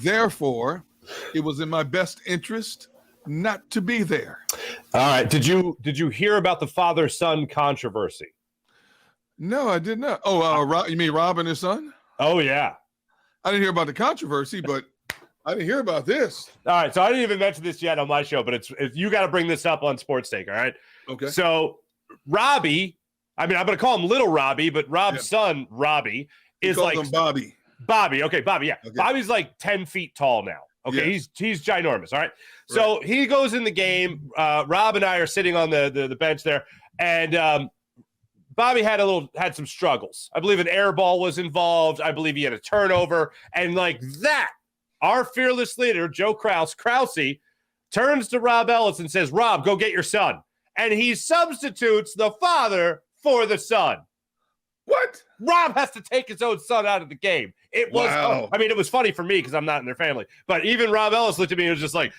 therefore, it was in my best interest not to be there. All right. Did you hear about the father-son controversy? No, I did not. Oh, you mean Rob and his son? Oh, yeah. I didn't hear about the controversy, but I didn't hear about this. All right. So I didn't even mention this yet on my show, but it's you got to bring this up on Sports Take. All right. Okay. So Robbie, I mean, I'm going to call him Little Robbie, but Rob's son, Robbie, is like him Bobby. Bobby. Okay. Bobby. Yeah. Okay. Bobby's like 10 feet tall now. Okay. Yes. He's ginormous. All right. So he goes in the game. Rob and I are sitting on the bench there. And Bobby had some struggles. I believe an air ball was involved. I believe he had a turnover. And like that, our fearless leader, Joe Krause, turns to Rob Ellis and says, Rob, go get your son. And he substitutes the father for the son. What? Rob has to take his own son out of the game. It was, it was funny for me because I'm not in their family. But even Rob Ellis looked at me and was just like,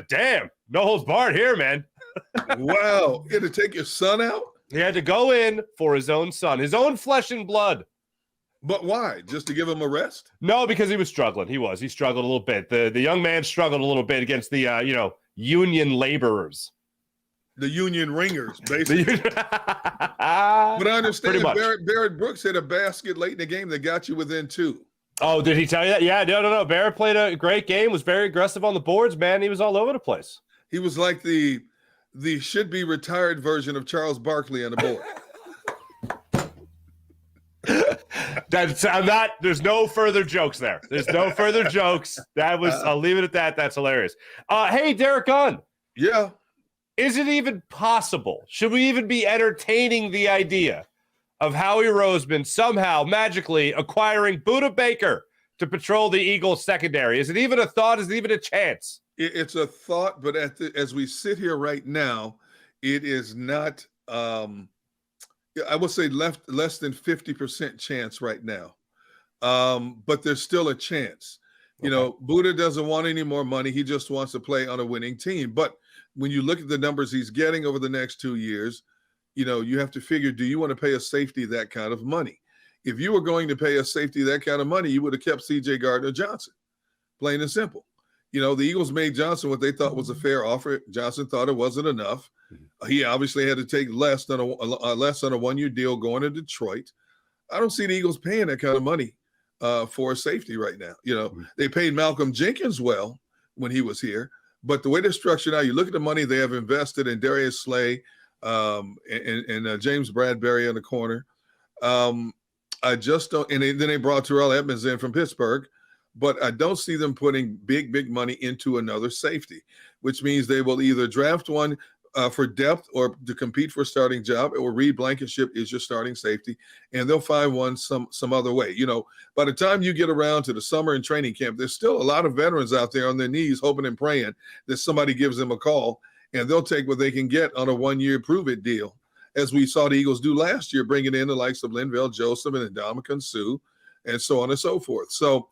damn, no holds barred here, man. Wow. You had to take your son out? He had to go in for his own son, his own flesh and blood. But why? Just to give him a rest? No, because he was struggling. He struggled a little bit. The young man struggled a little bit against the union laborers. The union ringers, basically. But I understand Barrett Brooks hit a basket late in the game that got you within 2. Oh, did he tell you that? Yeah, no. Barrett played a great game, was very aggressive on the boards, man. He was all over the place. He was like the should-be retired version of Charles Barkley on the board. There's no further jokes there. There's no further jokes. I'll leave it at that. That's hilarious. Hey, Derrick Gunn. Yeah. Is it even possible? Should we even be entertaining the idea of Howie Roseman somehow magically acquiring Budda Baker to patrol the Eagles secondary? Is it even a thought? Is it even a chance? It's a thought, but as we sit here right now, it is not I would say less than 50% chance right now. But there's still a chance. You know, Budda doesn't want any more money. He just wants to play on a winning team. But when you look at the numbers he's getting over the next 2 years, you have to figure, do you want to pay a safety that kind of money? If you were going to pay a safety that kind of money, you would have kept C.J. Gardner-Johnson, plain and simple. The Eagles made Johnson what they thought was a fair offer. Johnson thought it wasn't enough. He obviously had to take less on a one-year deal going to Detroit. I don't see the Eagles paying that kind of money for a safety right now. They paid Malcolm Jenkins well when he was here, but the way they're structured now, you look at the money they have invested in Darius Slay and James Bradbury in the corner. I just don't, and then they brought Terrell Edmonds in from Pittsburgh, but I don't see them putting big money into another safety, which means they will either draft one for depth or to compete for a starting job, or Reed Blankenship is your starting safety, and they'll find one some other way. By the time you get around to the summer and training camp, there's still a lot of veterans out there on their knees hoping and praying that somebody gives them a call, and they'll take what they can get on a one-year prove-it deal, as we saw the Eagles do last year, bringing in the likes of Linval Joseph and Ndamukong Suh and so on and so forth. So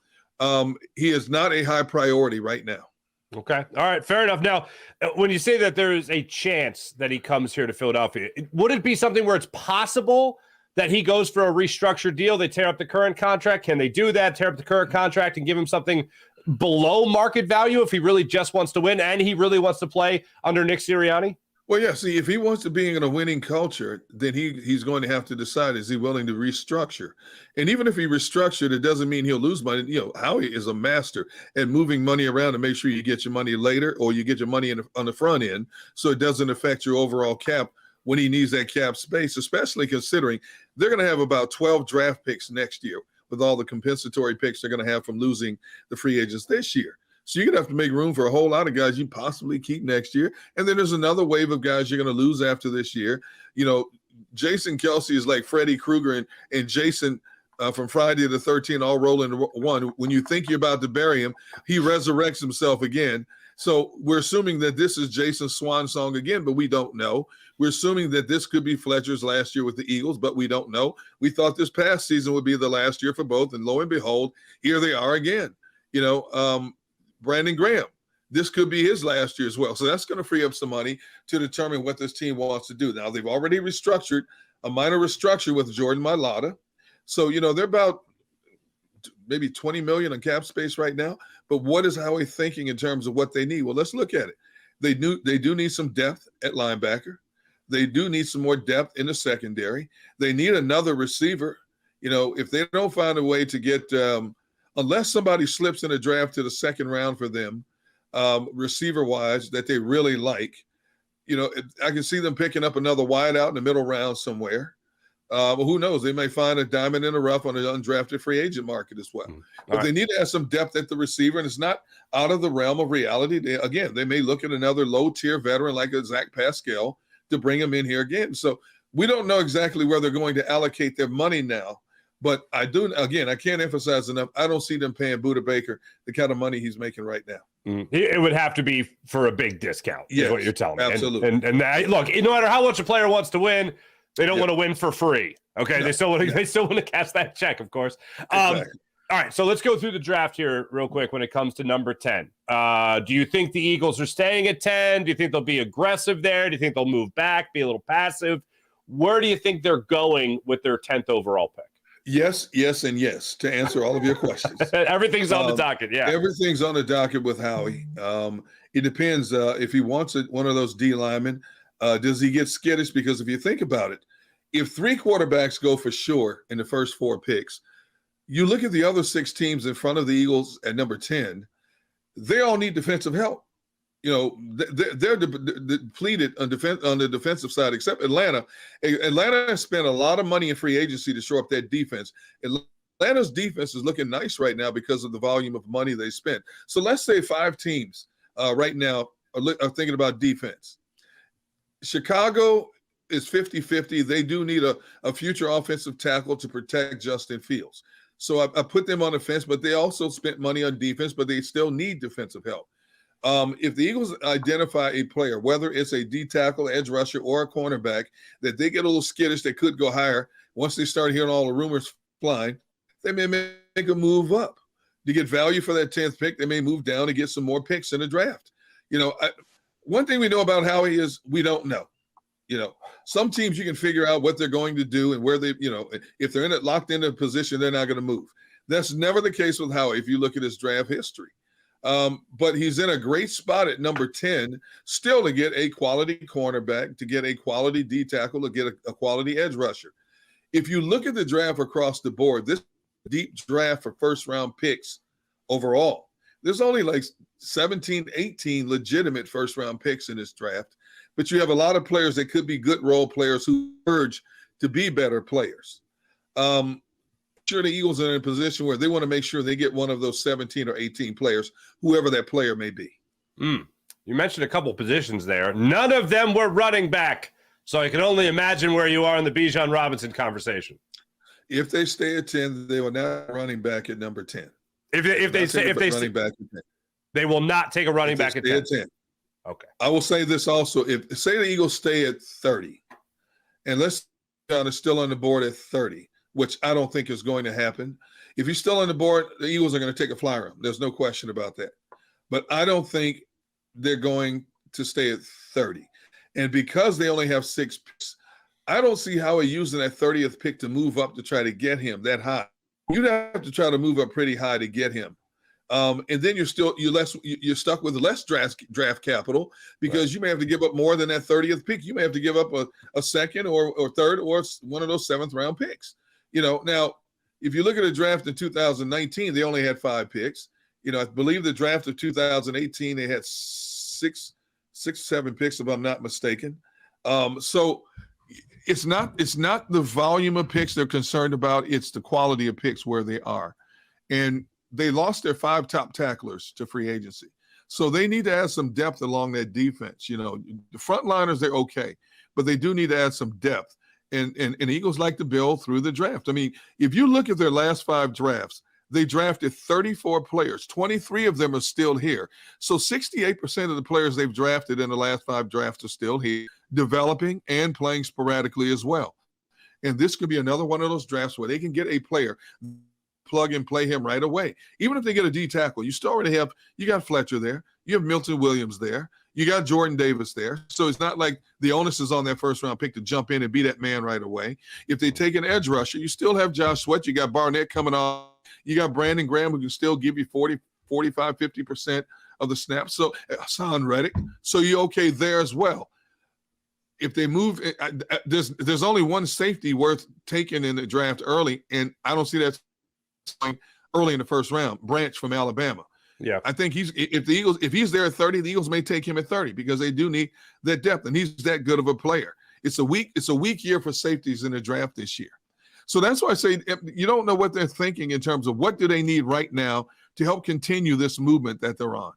he is not a high priority right now. Okay. All right. Fair enough. Now, when you say that there is a chance that he comes here to Philadelphia, would it be something where it's possible that he goes for a restructured deal? They tear up the current contract. Can they do that? Tear up the current contract and give him something below market value if he really just wants to win and he really wants to play under Nick Sirianni? Well, yeah. See, if he wants to be in a winning culture, then he's going to have to decide, is he willing to restructure? And even if he restructured, it doesn't mean he'll lose money. Howie is a master at moving money around to make sure you get your money later, or you get your money on the front end, so it doesn't affect your overall cap when he needs that cap space, especially considering they're going to have about 12 draft picks next year with all the compensatory picks they're going to have from losing the free agents this year. So you're going to have to make room for a whole lot of guys you possibly keep next year. And then there's another wave of guys you're going to lose after this year. Jason Kelce is like Freddy Krueger and Jason from Friday the 13th all roll into one. When you think you're about to bury him, he resurrects himself again. So we're assuming that this is Jason's swan song again, but we don't know. We're assuming that this could be Fletcher's last year with the Eagles, but we don't know. We thought this past season would be the last year for both, and lo and behold, here they are again. Brandon Graham, this could be his last year as well. So that's going to free up some money to determine what this team wants to do. Now, they've already restructured a minor restructure with Jordan Mailata. So, they're about maybe $20 million in cap space right now. But what is Howie thinking in terms of what they need? Well, let's look at it. They do need some depth at linebacker. They do need some more depth in the secondary. They need another receiver. If they don't find a way to get unless somebody slips in a draft to the second round for them, receiver-wise, that they really like, I can see them picking up another wideout in the middle round somewhere. But who knows? They may find a diamond in the rough on the undrafted free agent market as well. But they need to have some depth at the receiver, and it's not out of the realm of reality. They may look at another low-tier veteran like a Zach Pascal to bring him in here again. So we don't know exactly where they're going to allocate their money now. But I can't emphasize enough, I don't see them paying Budda Baker the kind of money he's making right now. It would have to be for a big discount, is what you're telling me. Absolutely. And look, no matter how much a player wants to win, they don't want to win for free. Okay, no, they still want to cash that check, of course. Exactly. All right, so let's go through the draft here real quick when it comes to number 10. Do you think the Eagles are staying at 10? Do you think they'll be aggressive there? Do you think they'll move back, be a little passive? Where do you think they're going with their 10th overall pick? Yes, and yes, to answer all of your questions. Everything's on the docket, yeah. Everything's on the docket with Howie. It depends if he wants one of those D linemen. Does he get skittish? Because if you think about it, if 3 quarterbacks go for sure in the first 4 picks, you look at the other 6 teams in front of the Eagles at number 10, they all need defensive help. They're depleted on the defensive side, except Atlanta. Atlanta has spent a lot of money in free agency to shore up that defense. Atlanta's defense is looking nice right now because of the volume of money they spent. So let's say 5 teams right now are thinking about defense. Chicago is 50-50. They do need a future offensive tackle to protect Justin Fields. So I put them on the fence, but they also spent money on defense, but they still need defensive help. If the Eagles identify a player, whether it's a D tackle, edge rusher, or a cornerback, that they get a little skittish, they could go higher. Once they start hearing all the rumors flying, they may make a move up to get value for that 10th pick. They may move down to get some more picks in the draft. One thing we know about Howie is we don't know. Some teams you can figure out what they're going to do and where they, if they're locked in a position, they're not going to move. That's never the case with Howie if you look at his draft history. But he's in a great spot at number 10, still to get a quality cornerback, to get a quality D tackle, to get a quality edge rusher. If you look at the draft across the board, this deep draft for first-round picks overall. There's only like 17, 18 legitimate first-round picks in this draft, but you have a lot of players that could be good role players who urge to be better players. Sure, the Eagles are in a position where they want to make sure they get one of those 17 or 18 players, whoever that player may be. You mentioned a couple positions there. None of them were running back, so I can only imagine where you are in the Bijan Robinson conversation. If they stay at 10, they will not running back at number 10. If they stay back at 10. They will not take a running back at 10. Okay. I will say this also. If say the Eagles stay at 30, and let's Bijan is still on the board at 30, which I don't think is going to happen. If he's still on the board, the Eagles are going to take a flyer on him. There's no question about that. But I don't think they're going to stay at 30. And because they only have 6 picks, I don't see how using that 30th pick to move up to try to get him that high. You'd have to try to move up pretty high to get him. And then you're stuck with less draft capital because you may have to give up more than that 30th pick. You may have to give up a second or third or one of those 7th round picks. Now, if you look at a draft in 2019, they only had 5 picks. I believe the draft of 2018, they had 7 picks, if I'm not mistaken. So it's not the volume of picks they're concerned about. It's the quality of picks where they are. And they lost their 5 top tacklers to free agency. So they need to add some depth along that defense. The frontliners, they're okay, but they do need to add some depth. And Eagles like to build through the draft. I mean, if you look at their last 5 drafts, they drafted 34 players. 23 of them are still here. So 68% of the players they've drafted in the last 5 drafts are still here, developing and playing sporadically as well. And this could be another one of those drafts where they can get a player, plug and play him right away. Even if they get a D tackle, you still already you got Fletcher there. You have Milton Williams there. You got Jordan Davis there. So it's not like the onus is on that first round pick to jump in and be that man right away. If they take an edge rusher, you still have Josh Sweat. You got Barnett coming on. You got Brandon Graham who can still give you 40, 45, 50% of the snaps. So Hassan Reddick. So you're okay there as well. If they move, there's only one safety worth taking in the draft early, and I don't see that early in the first round. Branch from Alabama. Yeah, I think if he's there at 30, the Eagles may take him at 30 because they do need that depth, and he's that good of a player. It's a weak year for safeties in the draft this year. So that's why I say you don't know what they're thinking in terms of what do they need right now to help continue this movement that they're on.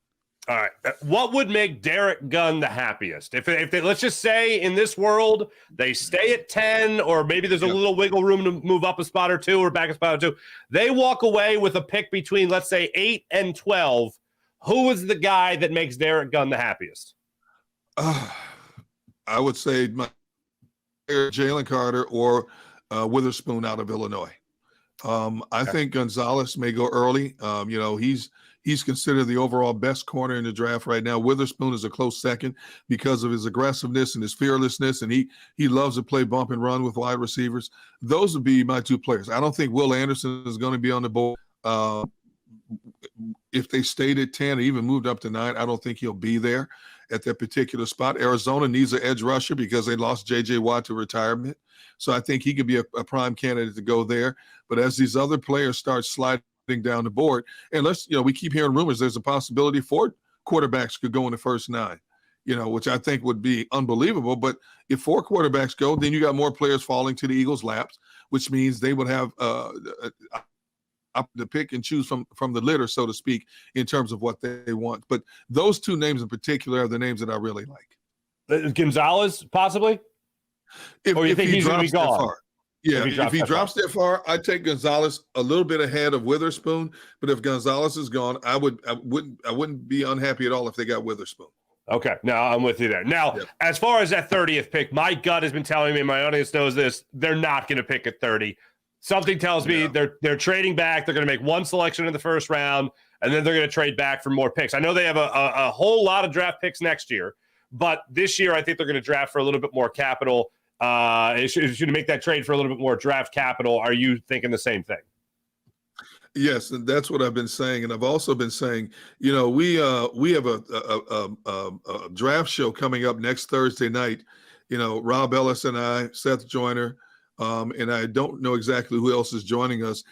All right. What would make Derrick Gunn the happiest? If they, let's just say in this world, they stay at 10, or maybe there's a little wiggle room to move up a spot or 2 or back a spot or 2. They walk away with a pick between, let's say, 8 and 12. Who is the guy that makes Derrick Gunn the happiest? I would say Jalen Carter or Witherspoon out of Illinois. I think Gonzalez may go early. He's considered the overall best corner in the draft right now. Witherspoon is a close second because of his aggressiveness and his fearlessness, and he loves to play bump and run with wide receivers. Those would be my 2 players. I don't think Will Anderson is going to be on the board. If they stayed at 10 or even moved up to 9, I don't think he'll be there at that particular spot. Arizona needs an edge rusher because they lost J.J. Watt to retirement. So I think he could be a prime candidate to go there. But as these other players start sliding down the board, and we keep hearing rumors, there's a possibility 4 quarterbacks could go in the first 9, which I think would be unbelievable. But if 4 quarterbacks go, then you got more players falling to the Eagles' laps, which means they would have to pick and choose from the litter, so to speak, in terms of what they want. But those 2 names in particular are the names that I really like. Gonzalez, possibly? Or you think he's going to be gone? Yeah, if he drops that far, I'd take Gonzalez a little bit ahead of Witherspoon. But if Gonzalez is gone, I wouldn't be unhappy at all if they got Witherspoon. Okay, now I'm with you there. Now, as far as that 30th pick, my gut has been telling me, my audience knows this, they're not going to pick at 30. Something tells me they're trading back. They're going to make 1 selection in the first round, and then they're going to trade back for more picks. I know they have a whole lot of draft picks next year, but this year I think they're going to draft for a little bit more capital. Should make that trade for a little bit more draft capital. Are you thinking the same thing? Yes, and that's what I've been saying, and I've also been saying, we have a draft show coming up next Thursday night. Rob Ellis and I, Seth Joyner, and I don't know exactly who else is joining us.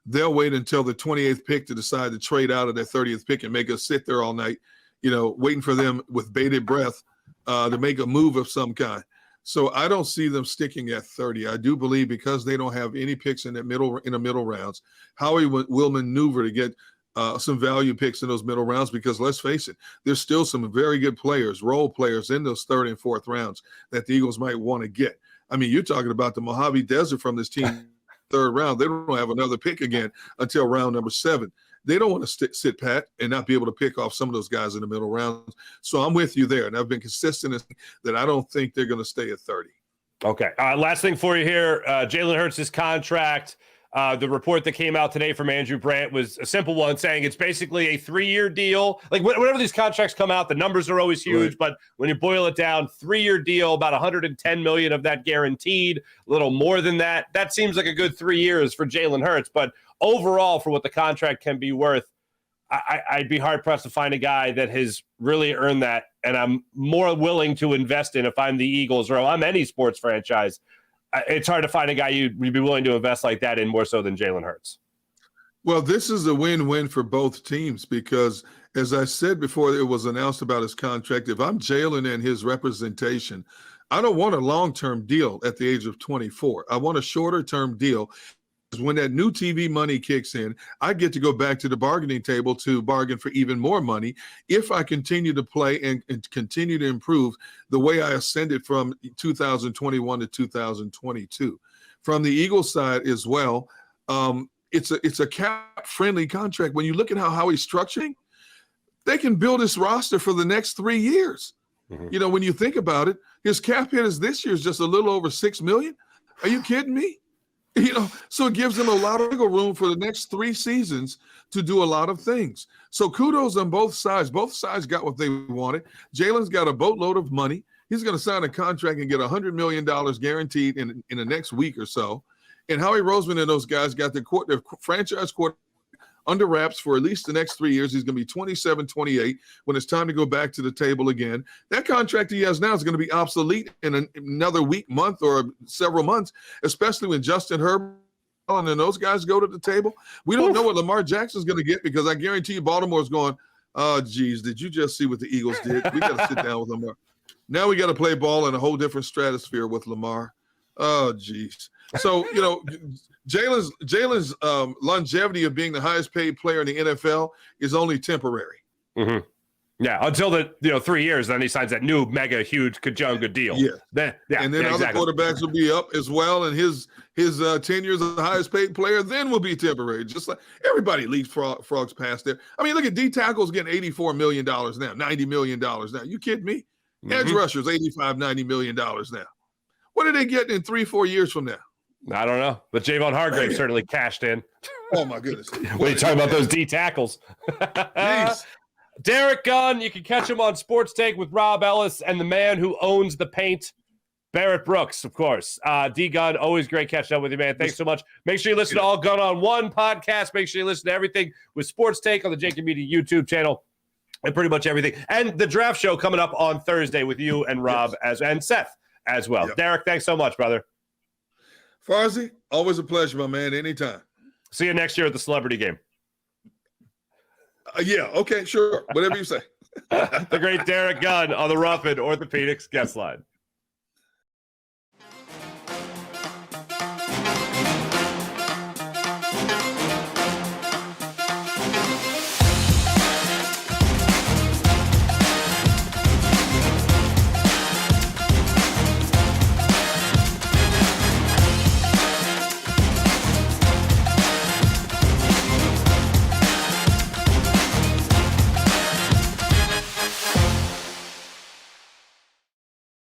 they'll wait until the 28th pick to decide to trade out of their 30th pick and make us sit there all night, waiting for them with bated breath to make a move of some kind. So I don't see them sticking at 30. I do believe because they don't have any picks in the middle rounds, Howie will maneuver to get some value picks in those middle rounds because let's face it, there's still some very good players, role players in those third and fourth rounds that the Eagles might want to get. I mean, you're talking about the Mojave Desert from this team third round. They don't have another pick again until round number 7. They don't want to sit pat and not be able to pick off some of those guys in the middle rounds. So I'm with you there. And I've been consistent that I don't think they're going to stay at 30. Okay. Last thing for you here. Jalen Hurts' contract. The report that came out today from Andrew Brandt was a simple one saying it's basically a 3-year deal. Like whenever these contracts come out, the numbers are always huge, right. But when you boil it down, 3-year deal, about $110 million of that guaranteed, a little more than that. That seems like a good 3 years for Jalen Hurts. But overall, for what the contract can be worth, I'd be hard-pressed to find a guy that has really earned that, and I'm more willing to invest in if I'm the Eagles or I'm any sports franchise. It's hard to find a guy you'd be willing to invest like that in more so than Jalen Hurts. Well, this is a win-win for both teams because, as I said before it was announced about his contract, if I'm Jalen and his representation, I don't want a long-term deal at the age of 24. I want a shorter-term deal. When that new TV money kicks in, I get to go back to the bargaining table to bargain for even more money if I continue to play and continue to improve the way I ascended from 2021 to 2022. From the Eagles side as well, it's a cap-friendly contract. When you look at how he's structuring, they can build this roster for the next 3 years. Mm-hmm. When you think about it, his cap hit is this year is just a little over $6 million. Are you kidding me? So it gives them a lot of wiggle room for the next 3 seasons to do a lot of things. So kudos on both sides. Both sides got what they wanted. Jalen's got a boatload of money. He's going to sign a contract and get $100 million guaranteed in the next week or so. And Howie Roseman and those guys got the franchise quarterback under wraps for at least the next 3 years. He's going to be 27, 28 when it's time to go back to the table again. That contract he has now is going to be obsolete in another week, month, or several months, especially when Justin Herbert and then those guys go to the table. We don't know what Lamar Jackson's going to get because I guarantee you Baltimore's going, oh, geez, did you just see what the Eagles did? We got to sit down with Lamar. Now we got to play ball in a whole different stratosphere with Lamar. Oh, geez. So, Jalen's longevity of being the highest paid player in the NFL is only temporary. Mm-hmm. Yeah, until the 3 years, then he signs that new mega huge Kajunga deal. Yeah, and then other quarterbacks will be up as well, and his 10 years of the highest paid player then will be temporary. Just like everybody leapfrogs past there. I mean, look at D tackles getting $84 million now, $90 million now. You kidding me? Mm-hmm. Edge rushers $85-90 million now. What are they getting in 3-4 years from now? I don't know, but Javon Hargrave certainly cashed in. Oh, my goodness. When you talk about those D tackles. Derrick Gunn, you can catch him on Sports Take with Rob Ellis and the man who owns the paint, Barrett Brooks, of course. D-Gunn, always great catching up with you, man. Thanks so much. Make sure you listen to All Gun on One podcast. Make sure you listen to everything with Sports Take on the Jacob Media YouTube channel and pretty much everything. And the draft show coming up on Thursday with you and Rob and Seth as well. Yep. Derrick, thanks so much, brother. Farzy, always a pleasure, my man. Anytime. See you next year at the Celebrity Game. Yeah, okay, sure. Whatever you say. The great Derrick Gunn on the Ruffin Orthopedics guest line.